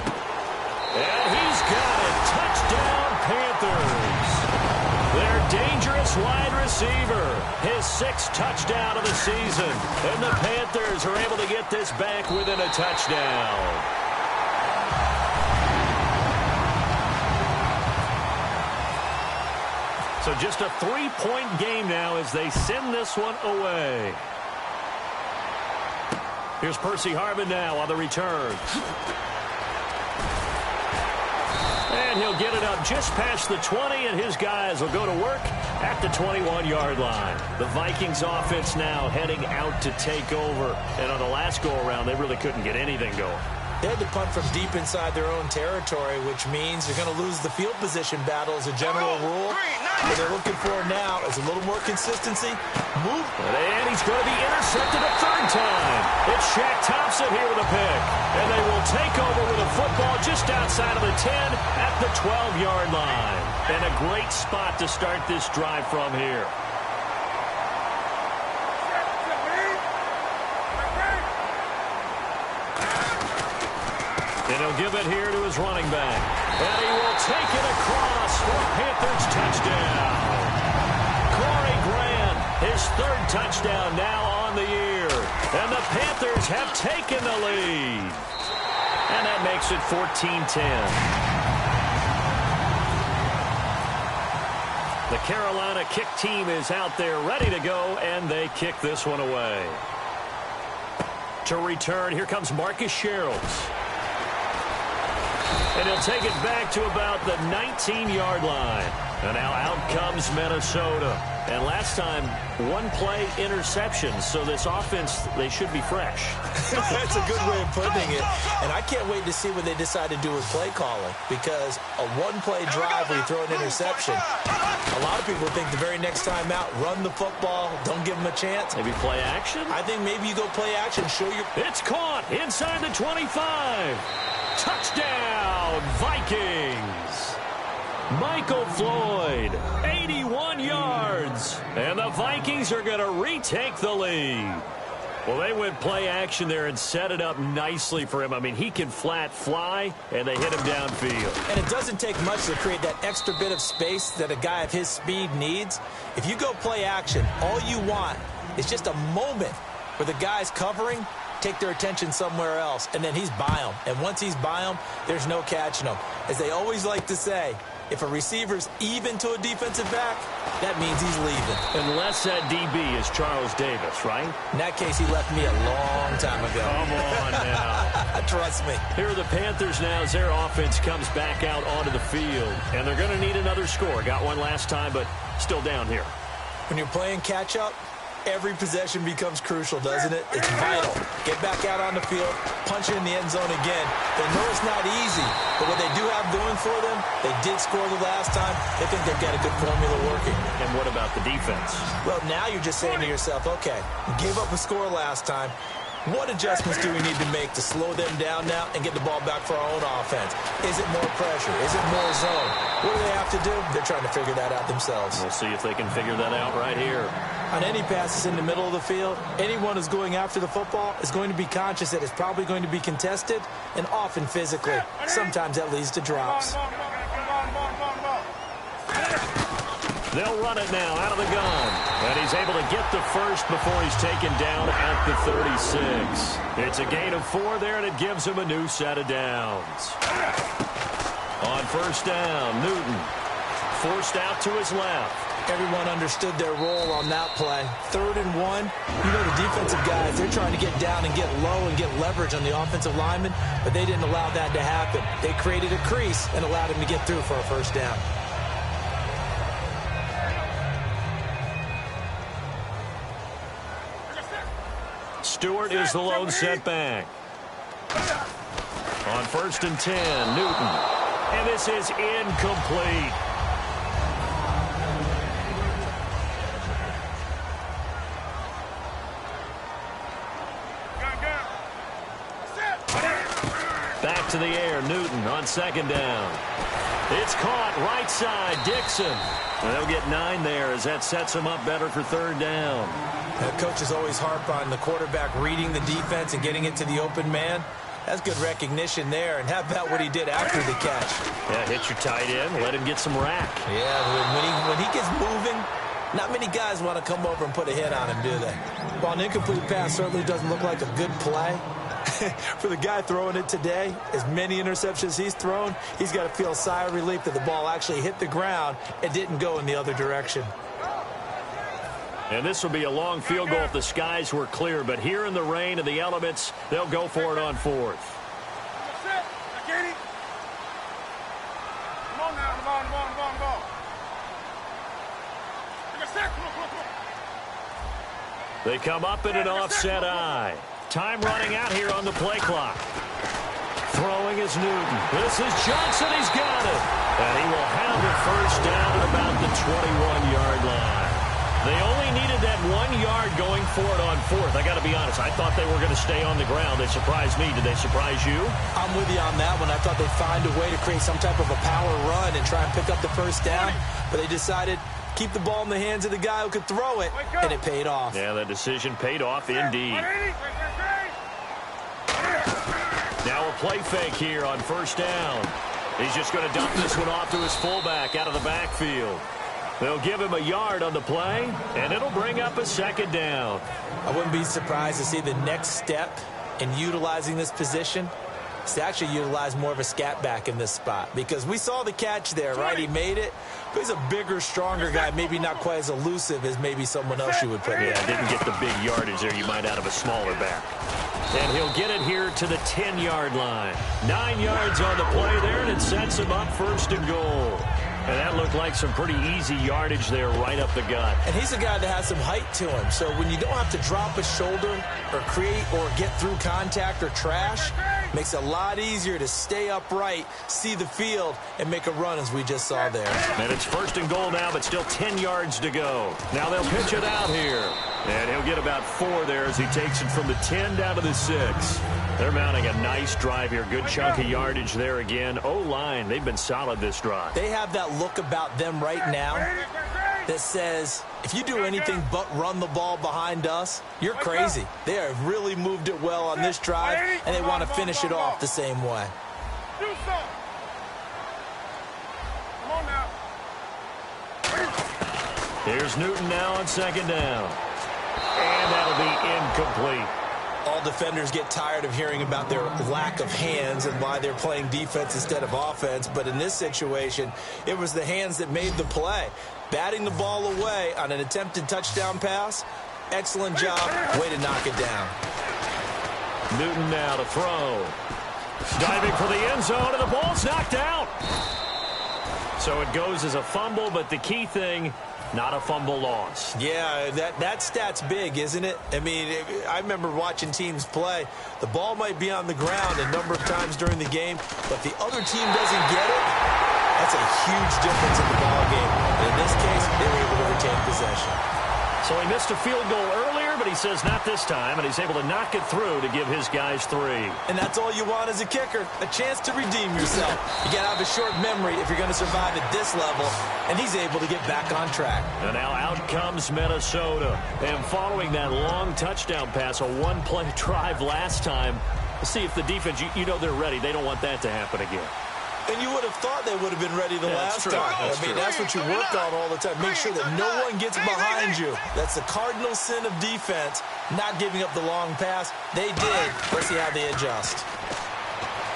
And he's got it. Touchdown, Panthers. Their dangerous wide receiver. His 6th touchdown of the season. And the Panthers are able to get this back within a touchdown. So just a 3-point game now as they send this one away. Here's Percy Harvin now on the return. And he'll get it up just past the 20, and his guys will go to work at the 21-yard line. The Vikings offense now heading out to take over. And on the last go-around, they really couldn't get anything going. They had to punt from deep inside their own territory, which means you're going to lose the field position battle as a general rule. What they're looking for now is a little more consistency. Move. And he's going to be intercepted a third time. It's Shaq Thompson here with a pick. And they will take over with a football just outside of the 10 at the 12-yard line. And a great spot to start this drive from here. And he'll give it here to his running back. And he will take it across for Panthers touchdown. Corey Grant, his third touchdown now on the year. And the Panthers have taken the lead. And that makes it 14-10. The Carolina kick team is out there ready to go, and they kick this one away. To return, here comes Marcus Sherrills. And he'll take it back to about the 19-yard line. And now out comes Minnesota. And last time, one-play interception. So this offense, they should be fresh. That's a good way of putting it. And I can't wait to see what they decide to do with play calling. Because a one-play drive where you throw an interception, a lot of people think the very next time out, run the football, don't give them a chance. Maybe play action? I think maybe you go play action, show your... It's caught inside the 25. Touchdown, Vikings. Michael Floyd, 81 yards. And the Vikings are going to retake the lead. Well, they went play action there and set it up nicely for him. I mean, he can flat fly, and they hit him downfield. And it doesn't take much to create that extra bit of space that a guy of his speed needs. If you go play action, all you want is just a moment where the guy's covering, take their attention somewhere else, and then he's by them. And once he's by them, there's no catching them. As they always like to say, if a receiver's even to a defensive back, that means he's leaving. Unless that DB is Charles Davis, right? In that case, he left me a long time ago. Come on now. Trust me. Here are the Panthers now as their offense comes back out onto the field. And they're going to need another score. Got one last time, but still down here. When you're playing catch-up, every possession becomes crucial, doesn't it? It's vital. Get back out on the field, punch it in the end zone again. They know it's not easy, but what they do have going for them, they did score the last time. They think they've got a good formula working. And what about the defense? Well, now you're just saying to yourself, okay, we gave up a score last time. What adjustments do we need to make to slow them down now and get the ball back for our own offense? Is it more pressure? Is it more zone? What do they have to do? They're trying to figure that out themselves. We'll see if they can figure that out right here. On any passes in the middle of the field, anyone who's going after the football is going to be conscious that it's probably going to be contested and often physically. Sometimes that leads to drops. They'll run it now out of the gun. And he's able to get the first before he's taken down at the 36. It's a gain of 4 there, and it gives him a new set of downs. On first down, Newton forced out to his left. Everyone understood their role on that play. 3rd and 1. You know the defensive guys, they're trying to get down and get low and get leverage on the offensive lineman, but they didn't allow that to happen. They created a crease and allowed him to get through for a first down. Stewart is the lone setback. On first and 10, Newton. And this is incomplete. Back to the air, Newton on second down. It's caught right side, Dixon. And they'll get 9 there as that sets them up better for third down. Coaches always harp on the quarterback reading the defense and getting it to the open man. That's good recognition there. And how about what he did after the catch? Yeah, hit your tight end, let him get some rack. Yeah, when he gets moving, not many guys want to come over and put a hit on him, do they? While an incomplete pass certainly doesn't look like a good play, for the guy throwing it today, as many interceptions he's thrown, he's got to feel a sigh of relief that the ball actually hit the ground and didn't go in the other direction. And this will be a long field goal if the skies were clear, but here in the rain and the elements, they'll go for it on 4th. They come up in an offset eye. Time running out here on the play clock. Throwing is Newton. This is Johnson. He's got it. And he will have the first down at about the 21-yard line. They only needed that 1 yard going for it on fourth. I got to be honest. I thought they were going to stay on the ground. They surprised me. Did they surprise you? I'm with you on that one. I thought they'd find a way to create some type of a power run and try and pick up the first down. But they decided keep the ball in the hands of the guy who could throw it, and it paid off. Yeah, that decision paid off indeed. Now a play fake here on first down. He's just going to dump this one off to his fullback out of the backfield. They'll give him a yard on the play, and it'll bring up a second down. I wouldn't be surprised to see the next step in utilizing this position is to actually utilize more of a scat back in this spot, because we saw the catch there, right? He made it, but he's a bigger, stronger guy, maybe not quite as elusive as maybe someone else you would put in. Yeah, didn't get the big yardage there you might out of a smaller back. And he'll get it here to the 10-yard line. 9 yards on the play there, and it sets him up first and goal. And that looked like some pretty easy yardage there right up the gut. And he's a guy that has some height to him. So when you don't have to drop a shoulder or create or get through contact or trash, makes it a lot easier to stay upright, see the field, and make a run as we just saw there. And it's first and goal now, but still 10 yards to go. Now they'll pitch it out here. And he'll get about 4 there as he takes it from the 10 down to the 6. They're mounting a nice drive here. Good chunk of yardage there again. O-line, they've been solid this drive. They have that look about them right now that says, if you do anything but run the ball behind us, you're crazy. They have really moved it well on this drive, and they want to finish it off the same way. Here's Newton now on second down. And that'll be incomplete. All defenders get tired of hearing about their lack of hands and why they're playing defense instead of offense. But in this situation, it was the hands that made the play. Batting the ball away on an attempted touchdown pass. Excellent job. Way to knock it down. Newton now to throw. Diving for the end zone, and the ball's knocked out. So it goes as a fumble, but the key thing, not a fumble loss. Yeah, that stat's big, isn't it? I mean, I remember watching teams play. The ball might be on the ground a number of times during the game, but if the other team doesn't get it, that's a huge difference in the ball game. And in this case, they were able to retain possession. So he missed a field goal earlier, but he says not this time, and he's able to knock it through to give his guys 3. And that's all you want as a kicker, a chance to redeem yourself. You got to have a short memory if you're going to survive at this level, and he's able to get back on track. And now out comes Minnesota. And following that long touchdown pass, a one-play drive last time, see if the defense, you know they're ready. They don't want that to happen again. And you would have thought they would have been ready the last time. That's what you work on all the time. Make sure that no one gets behind you. That's the cardinal sin of defense, not giving up the long pass. They did. Let's see how they adjust.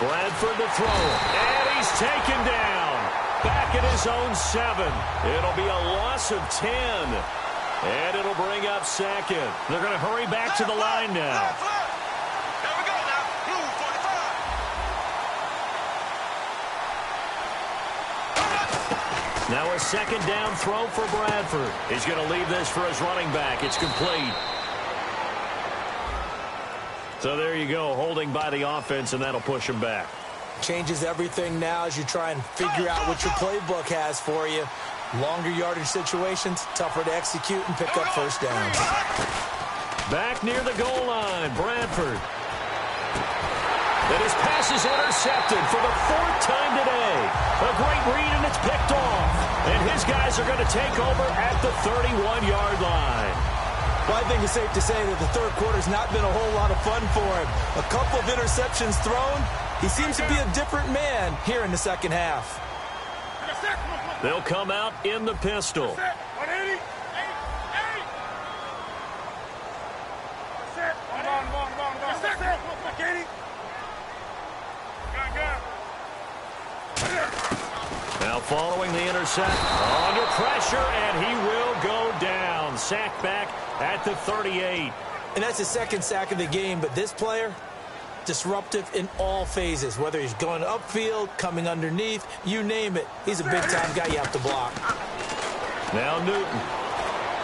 Bradford to throw. And he's taken down. Back at his own 7. It'll be a loss of 10. And it'll bring up second. They're going to hurry back to the line now. Now a second down throw for Bradford. He's going to leave this for his running back. It's complete. So there you go, holding by the offense, and that'll push him back. Changes everything now as you try and figure out what your playbook has for you. Longer yardage situations, tougher to execute and pick up first downs. Back near the goal line, Bradford. And his pass is intercepted for the 4th time today. A great read, and it's picked off. And his guys are going to take over at the 31-yard line. Well, I think it's safe to say that the third quarter's not been a whole lot of fun for him. A couple of interceptions thrown. He seems to be a different man here in the second half. They'll come out in the pistol. Now following the intercept, under pressure, and he will go down. Sack back at the 38. And that's his second sack of the game, but this player, disruptive in all phases, whether he's going upfield, coming underneath, you name it. He's a big-time guy you have to block. Now Newton.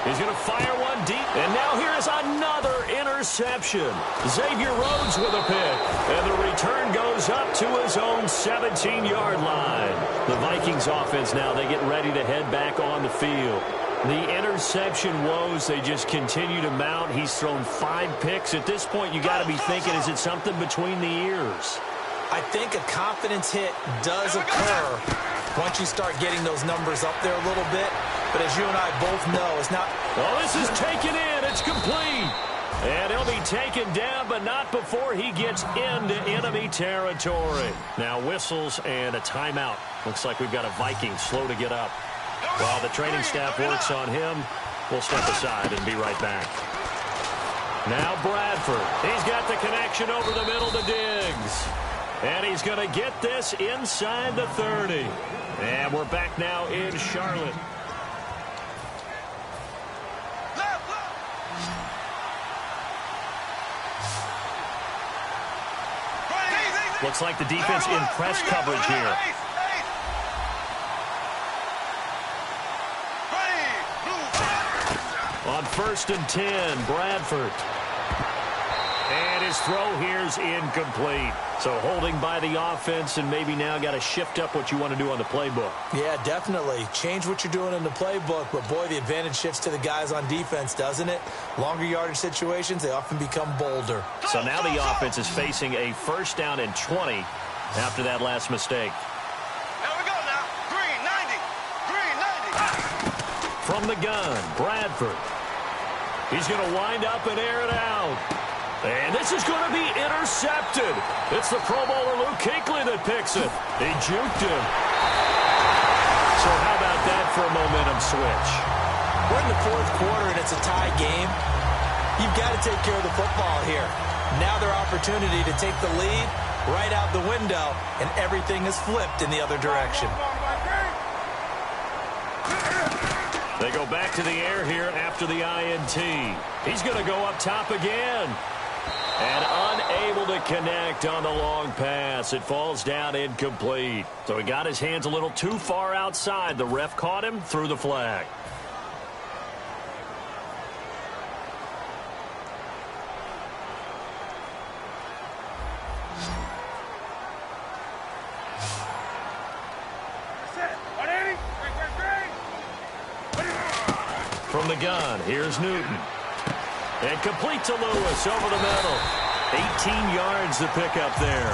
He's going to fire one deep. And now here's another interception. Xavier Rhodes with a pick. And the return goes up to his own 17-yard line. The Vikings offense now, they get ready to head back on the field. The interception woes, they just continue to mount. He's thrown 5 picks. At this point, you got to be thinking, is it something between the ears? I think a confidence hit does occur once you start getting those numbers up there a little bit. But as you and I both know, it's not... Oh, this is taken in. It's complete. And he'll be taken down, but not before he gets into enemy territory. Now whistles and a timeout. Looks like we've got a Viking slow to get up. While the training staff works on him, we'll step aside and be right back. Now Bradford. He's got the connection over the middle to Diggs. And he's going to get this inside the 30. And we're back now in Charlotte. Looks like the defense in press coverage here. On 1st and 10, Bradford. And his throw here's incomplete. So holding by the offense, and maybe now got to shift up what you want to do on the playbook. Yeah, definitely. Change what you're doing in the playbook, but boy, the advantage shifts to the guys on defense, doesn't it? Longer yardage situations, they often become bolder. So now the offense is facing a 1st down and 20 after that last mistake. Here we go now. Green, 90. Green, 90. From the gun, Bradford. He's going to wind up and air it out. And this is going to be intercepted. It's the Pro Bowler Luke Kuechly that picks it. He juked him. So how about that for a momentum switch? We're in the 4th quarter, and it's a tie game. You've got to take care of the football here. Now their opportunity to take the lead right out the window, and everything is flipped in the other direction. They go back to the air here after the INT. He's going to go up top again. And unable to connect on the long pass. It falls down incomplete. So he got his hands a little too far outside. The ref caught him, threw the flag. From the gun, here's Newton. And complete to Lewis over the middle. 18 yards to pick up there.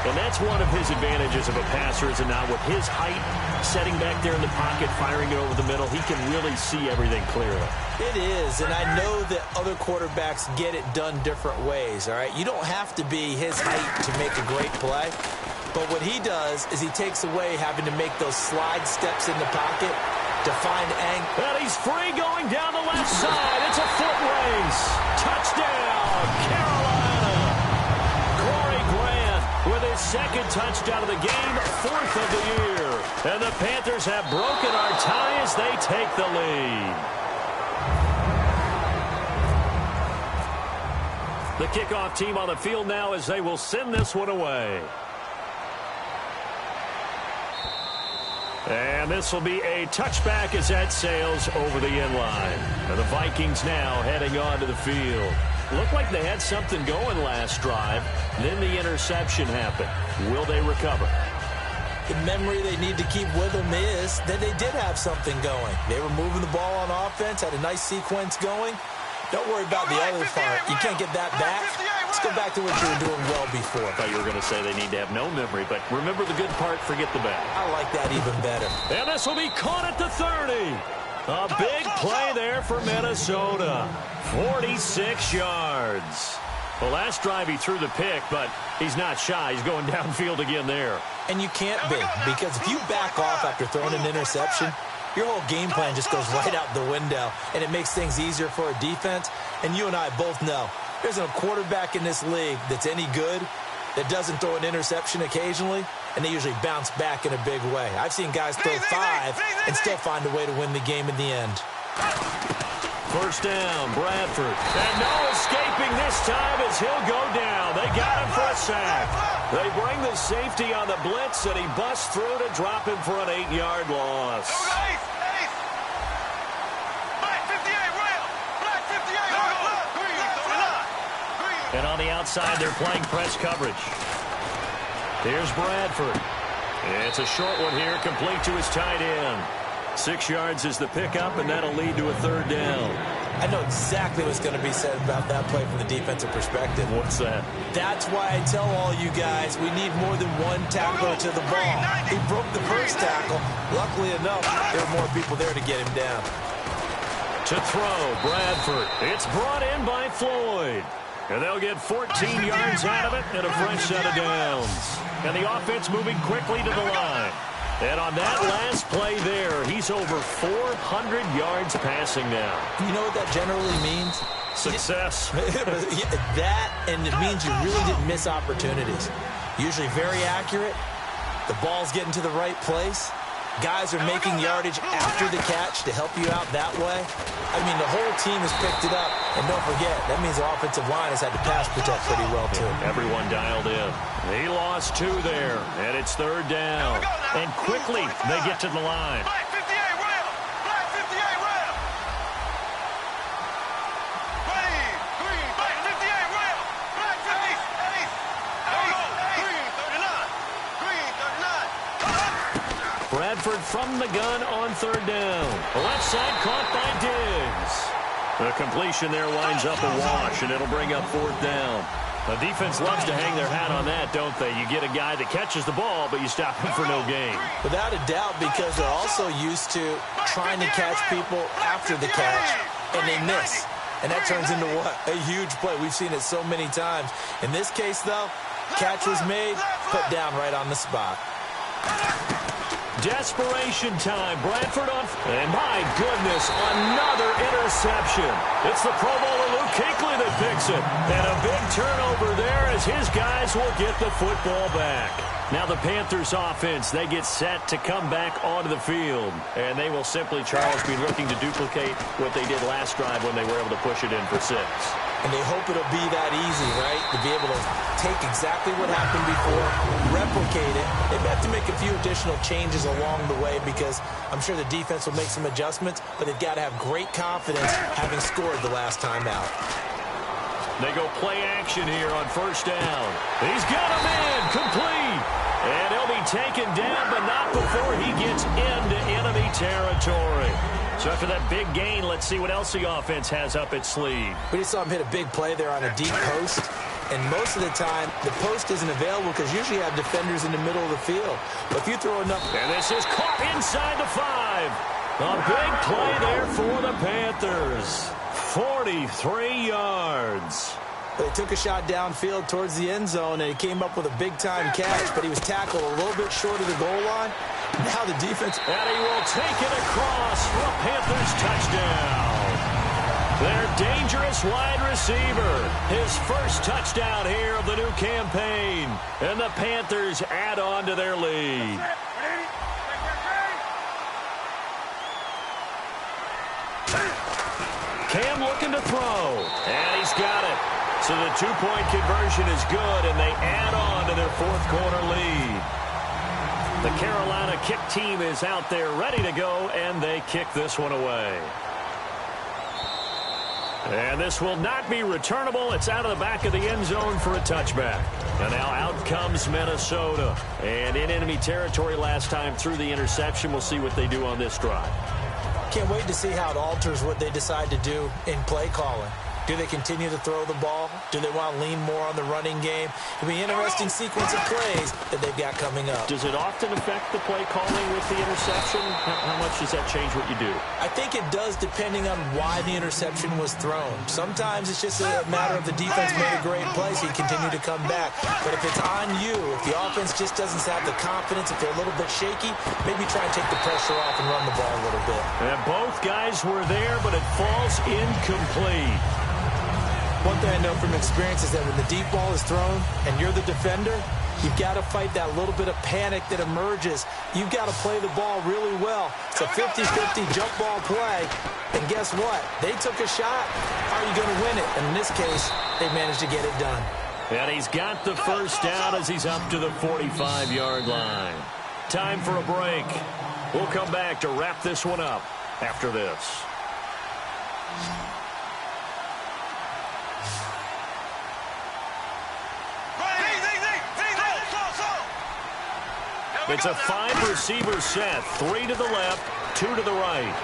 And that's one of his advantages of a passer, is it not? With his height, setting back there in the pocket, firing it over the middle, he can really see everything clearly. It is, and I know that other quarterbacks get it done different ways, all right? You don't have to be his height to make a great play. But what he does is he takes away having to make those slide steps in the pocket to find angle. And he's free going down the left side. It's a foot race. Touchdown, Carolina. Corey Grant with his 2nd touchdown of the game, 4th of the year. And the Panthers have broken our tie as they take the lead. The kickoff team on the field now as they will send this one away. And this will be a touchback as that sails over the end line. And the Vikings now heading onto the field. Looked like they had something going last drive. Then the interception happened. Will they recover? The memory they need to keep with them is that they did have something going. They were moving the ball on offense, had a nice sequence going. Don't worry about the other part. You can't get that back. Let's go back to what you were doing well before. I thought you were going to say they need to have no memory, but remember the good part, forget the bad. I like that even better. And this will be caught at the 30. A big play there for Minnesota. 46 yards. Well, last drive he threw the pick, but he's not shy. He's going downfield again there. And you can't be, because if you back off after throwing an interception, your whole game plan just goes right out the window, and it makes things easier for a defense. And you and I both know there's a quarterback in this league that's any good that doesn't throw an interception occasionally, and they usually bounce back in a big way. I've seen guys throw 5 and still find a way to win the game in the end. 1st down, Bradford. And no escaping this time as he'll go down. They got him for a sack. They bring the safety on the blitz, and he busts through to drop him for an 8-yard loss. And on the outside, they're playing press coverage. Here's Bradford. It's a short one here, complete to his tight end. 6 yards is the pickup, and that'll lead to a third down. I know exactly what's going to be said about that play from the defensive perspective. What's that? That's why I tell all you guys we need more than one tackler to the ball. He broke the first tackle. Luckily enough, there were more people there to get him down. To throw, Bradford. It's brought in by Floyd. And they'll get 14 yards out of it and a fresh set of downs. And the offense moving quickly to the line. And on that last play there, he's over 400 yards passing now. You know what that generally means? Success. That, and it means you really didn't miss opportunities. Usually very accurate. The ball's getting to the right place. Guys are making yardage after the catch to help you out that way. I mean, the whole team has picked it up. And don't forget, that means the offensive line has had to pass protect pretty well, too. Everyone dialed in. He lost 2 there, and it's third down. And quickly, they get to the line. Black 58 rail. Black 58 rail. Green, green, black 58 rail. Black 58. Green 39. Green 39. Bradford from the gun on third down. The left side caught by Diggs. The completion there winds up a wash, and it'll bring up fourth down. The defense loves to hang their hat on that, don't they? You get a guy that catches the ball, but you stop him for no gain. Without a doubt, because they're also used to trying to catch people after the catch, and they miss. And that turns into what? A huge play. We've seen it so many times. In this case, though, catch was made, put down right on the spot. Desperation time. Bradford on. And my goodness, another interception. It's the Pro Bowler Luke Kuechly that picks it. And a big turnover there as his guys will get the football back. Now the Panthers offense, they get set to come back onto the field. And they will simply, Charles, be looking to duplicate what they did last drive when they were able to push it in for 6. And they hope it'll be that easy, right? To be able to take exactly what happened before, replicate it. They have to make a few additional changes along the way because I'm sure the defense will make some adjustments, but they've got to have great confidence having scored the last time out. They go play action here on first down. He's got a man complete. And he'll be taken down, but not before he gets into enemy territory. So after that big gain, let's see what else the offense has up its sleeve. We just saw him hit a big play there on a deep post. And most of the time, the post isn't available because usually you have defenders in the middle of the field. But if you throw enough... And this is caught inside the 5. A big play there for the Panthers. 43 yards. They took a shot downfield towards the end zone, and he came up with a big-time catch, but he was tackled a little bit short of the goal line. Now the defense... And he will take it across for a Panthers touchdown. Their dangerous wide receiver. His first touchdown here of the new campaign. And the Panthers add on to their lead. Cam looking to throw. And he's got it. So the 2-point conversion is good, and they add on to their fourth quarter lead. The Carolina kick team is out there ready to go, and they kick this one away. And this will not be returnable. It's out of the back of the end zone for a touchback. And now out comes Minnesota. And in enemy territory last time through the interception. We'll see what they do on this drive. Can't wait to see how it alters what they decide to do in play calling. Do they continue to throw the ball? Do they want to lean more on the running game? It'll be an interesting sequence of plays that they've got coming up. Does it often affect the play calling with the interception? How much does that change what you do? I think it does depending on why the interception was thrown. Sometimes it's just a matter of the defense made a great play, so you continue to come back. But if it's on you, if the offense just doesn't have the confidence, if they're a little bit shaky, maybe try and take the pressure off and run the ball a little bit. And both guys were there, but it falls incomplete. One thing I know from experience is that when the deep ball is thrown and you're the defender, you've got to fight that little bit of panic that emerges. You've got to play the ball really well. It's a 50-50 jump ball play. And guess what? They took a shot. How are you going to win it? And in this case, they managed to get it done. And he's got the first down as he's up to the 45-yard line. Time for a break. We'll come back to wrap this one up after this. It's a 5-receiver set. 3 to the left, 2 to the right.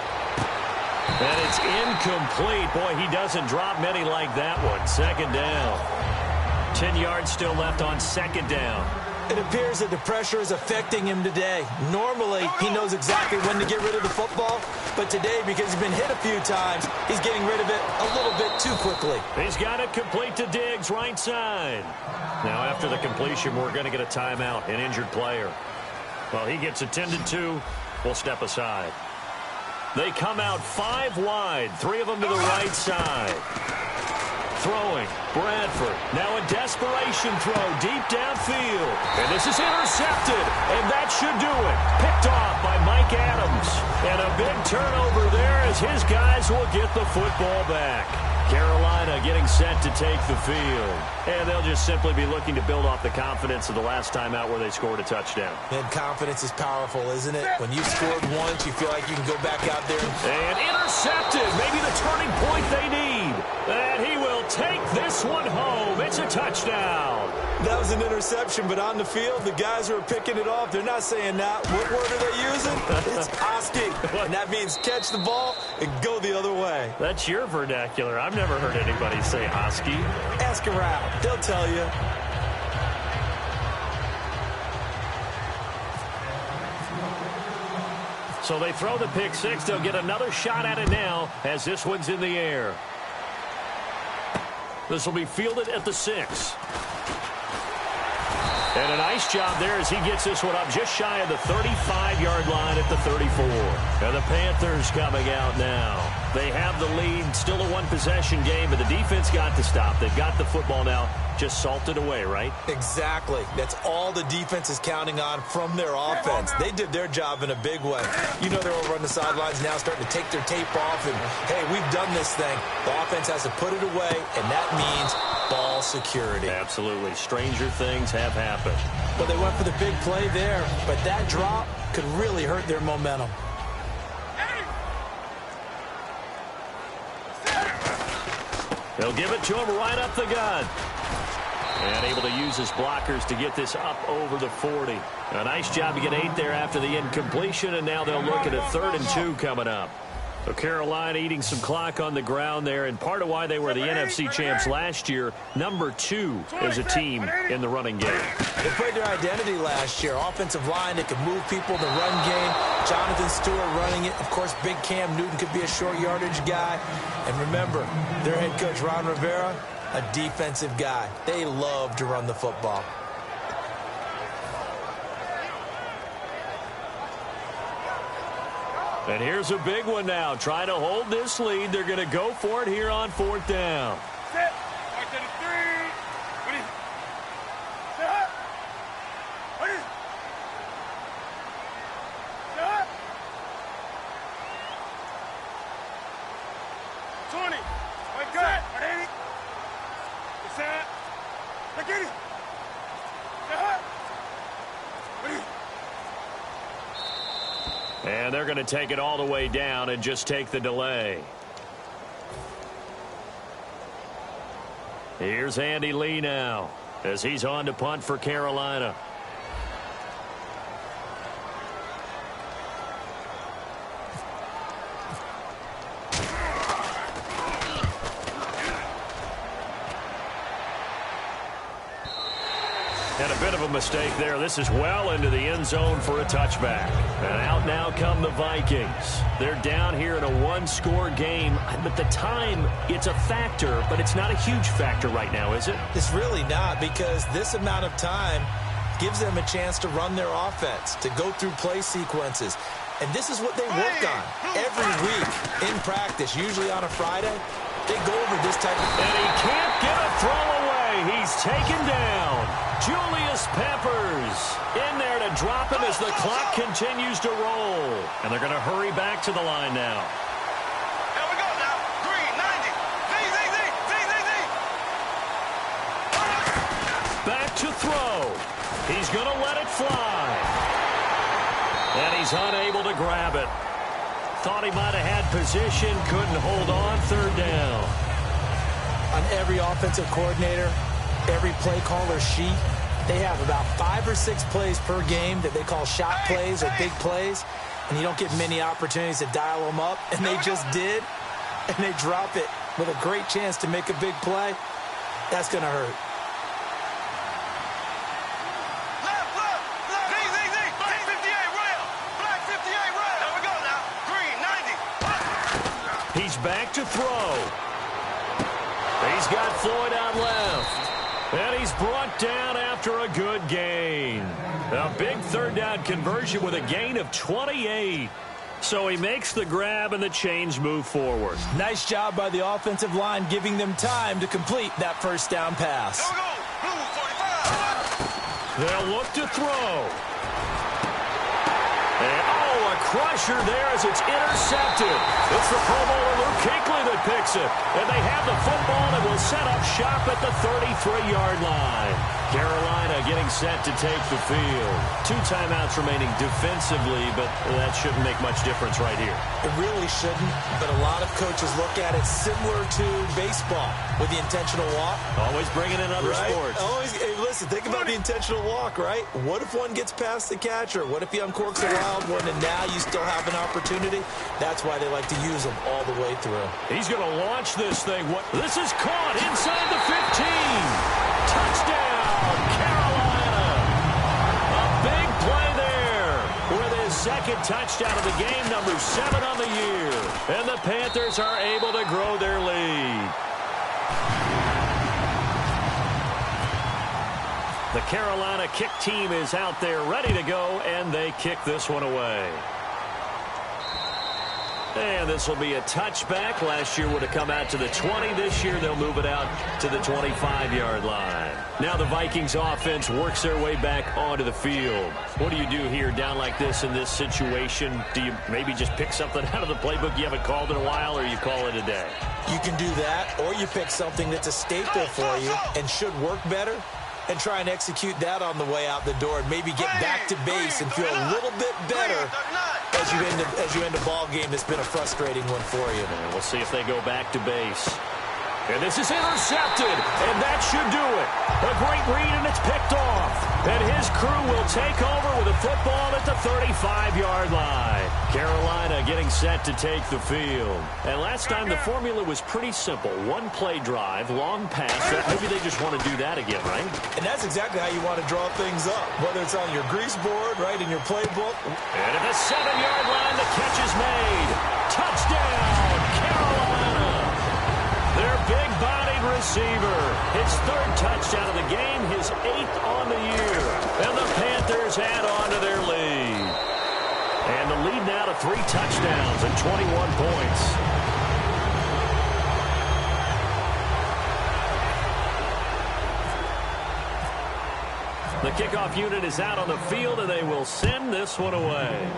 And it's incomplete. Boy, he doesn't drop many like that one. Second down. 10 yards still left on second down. It appears that the pressure is affecting him today. Normally, he knows exactly when to get rid of the football, but today, because he's been hit a few times, he's getting rid of it a little bit too quickly. He's got it complete to Diggs, right side. Now, after the completion, we're going to get a timeout, an injured player. Well, he gets attended to. We'll step aside. They come out 5 wide, 3 of them to the right side. Throwing, Bradford. Now a desperation throw deep downfield. And this is intercepted, and that should do it. Picked off by Mike Adams. And a big turnover there as his guys will get the football back. Carolina getting set to take the field. And they'll just simply be looking to build off the confidence of the last time out where they scored a touchdown. And confidence is powerful, isn't it? When you've scored once, you feel like you can go back out there. And intercepted. Maybe the turning point they need. And he will take this one home. It's a touchdown. That was an interception, but on the field, the guys who are picking it off, they're not saying that. What word are they using? It's asking. And that means catch the ball and go the other way. That's your vernacular. I've never heard anybody say Oski. Ask around. They'll tell you. So they throw the pick six. They'll get another shot at it now as this one's in the air. This will be fielded at the 6. And a nice job there as he gets this one up just shy of the 35-yard line at the 34. And the Panthers coming out now. They have the lead, still a one-possession game, but the defense got to stop. They've got the football now, just salted away, right? Exactly. That's all the defense is counting on from their offense. They did their job in a big way. You know they're over on the sidelines now starting to take their tape off, and, hey, we've done this thing. The offense has to put it away, and that means ball security. Absolutely. Stranger things have happened. Well, they went for the big play there, but that drop could really hurt their momentum. They'll give it to him right up the gut. And able to use his blockers to get this up over the 40. A nice job to get 8 there after the incompletion, and now they'll look at a 3rd and 2 coming up. So Carolina eating some clock on the ground there, and part of why they were the NFC champs last year, number 2 as a team in the running game. They played their identity last year. Offensive line that could move people in the run game. Jonathan Stewart running it. Of course, big Cam Newton could be a short yardage guy. And remember, their head coach, Ron Rivera, a defensive guy. They love to run the football. And here's a big one now. Trying to hold this lead. They're going to go for it here on 4th down. Set. Mark to the 3. Ready. Set. Ready. Set. 20. Wait, cut. Ready. Set. Get it. Set. Ready. And they're going to take it all the way down and just take the delay. Here's Andy Lee now as he's on to punt for Carolina. And a bit of a mistake there. This is well into the end zone for a touchback. And out now come the Vikings. They're down here in a one-score game. But the time, it's a factor, but it's not a huge factor right now, is it? It's really not, because this amount of time gives them a chance to run their offense, to go through play sequences. And this is what they work on every week in practice, usually on a Friday. They go over this type of thing. And he can't get a throw away. He's taken down. Julius Peppers in there to drop him as the clock continues to roll. And they're going to hurry back to the line now. Here we go now. Green, 90. Z. Back to throw. He's going to let it fly. And he's unable to grab it. Thought he might have had position, couldn't hold on. 3rd down. On every offensive coordinator, every play caller sheet, They have about 5 or 6 plays per game that they call shot plays or big plays, and you don't get many opportunities to dial them up, and they just did, and they drop it with a great chance to make a big play. That's going to hurt. Left, left. Black 58 rail. Black 58 rail. There we go now. Green 90. He's back to throw. He's got Floyd out left. And he's brought down after a good gain. A big third down conversion with a gain of 28. So he makes the grab and the chains move forward. Nice job by the offensive line giving them time to complete that first down pass. There we go. Blue 45. They'll look to throw. And, a crusher there as it's intercepted. It's the Pro Bowler Luke Kuechly that picks it. And they have the football and will set up shop at the 33-yard line. Carolina getting set to take the field. 2 timeouts remaining defensively, but that shouldn't make much difference right here. It really shouldn't, but a lot of coaches look at it similar to baseball with the intentional walk. Always bringing in other sports. Always, hey, listen, think about the intentional walk, right? What if one gets past the catcher? What if he uncorks a wild one and now you still have an opportunity? That's why they like to use them all the way through. He's going to launch this thing. This is caught inside the 15. Touchdown, Carolina. A big play there with his second touchdown of the game, number 7 on the year. And the Panthers are able to grow their lead. The Carolina kick team is out there ready to go, and they kick this one away. And this will be a touchback. Last year would have come out to the 20. This year they'll move it out to the 25-yard line. Now the Vikings offense works their way back onto the field. What do you do here down like this in this situation? Do you maybe just pick something out of the playbook you haven't called in a while, or you call it a day? You can do that, or you pick something that's a staple for you and should work better and try and execute that on the way out the door and maybe get back to base and feel a little bit better as you end a ball game that's been a frustrating one for you. And we'll see if they go back to base. And this is intercepted, and that should do it. A great read, and it's picked off. And his crew will take over with a football at the 35-yard line. Carolina getting set to take the field. And last time the formula was pretty simple. 1 play drive, long pass. Maybe they just want to do that again, right? And that's exactly how you want to draw things up, whether it's on your grease board, right, in your playbook. And at the 7-yard line, the catch is made. Touchdown, Carolina. Their big-bodied receiver. His 3rd touchdown of the game, his 8th on the year. And the Panthers add on to their lead. And the lead now to 3 touchdowns and 21 points. The kickoff unit is out on the field, and they will send this one away.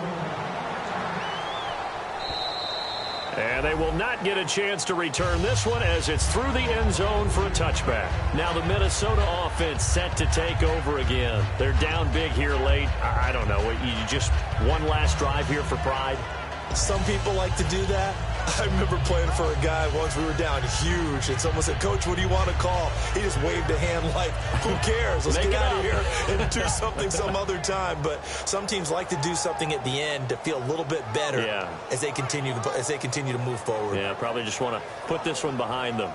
And they will not get a chance to return this one as it's through the end zone for a touchback. Now the Minnesota offense set to take over again. They're down big here late. I don't know. You just one last drive here for pride? Some people like to do that. I remember playing for a guy once. We were down huge, and someone said, "Coach, what do you want to call?" He just waved a hand like, "Who cares? Let's get out of here and do something some other time." But some teams like to do something at the end to feel a little bit better as they continue to move forward. Yeah, probably just want to put this one behind them.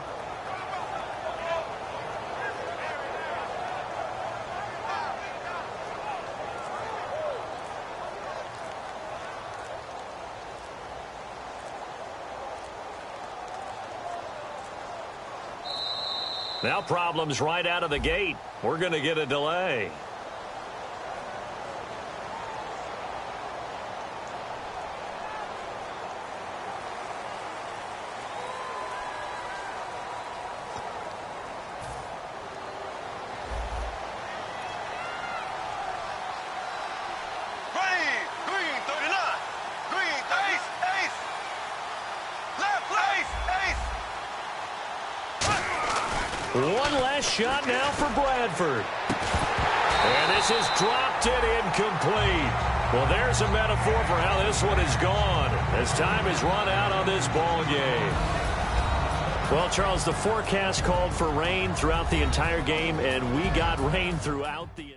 Now problems right out of the gate. We're going to get a delay. One last shot now for Bradford. And this is dropped it incomplete. Well, there's a metaphor for how this one is gone as time is run out on this ball game. Well, Charles, the forecast called for rain throughout the entire game, and we got rain throughout the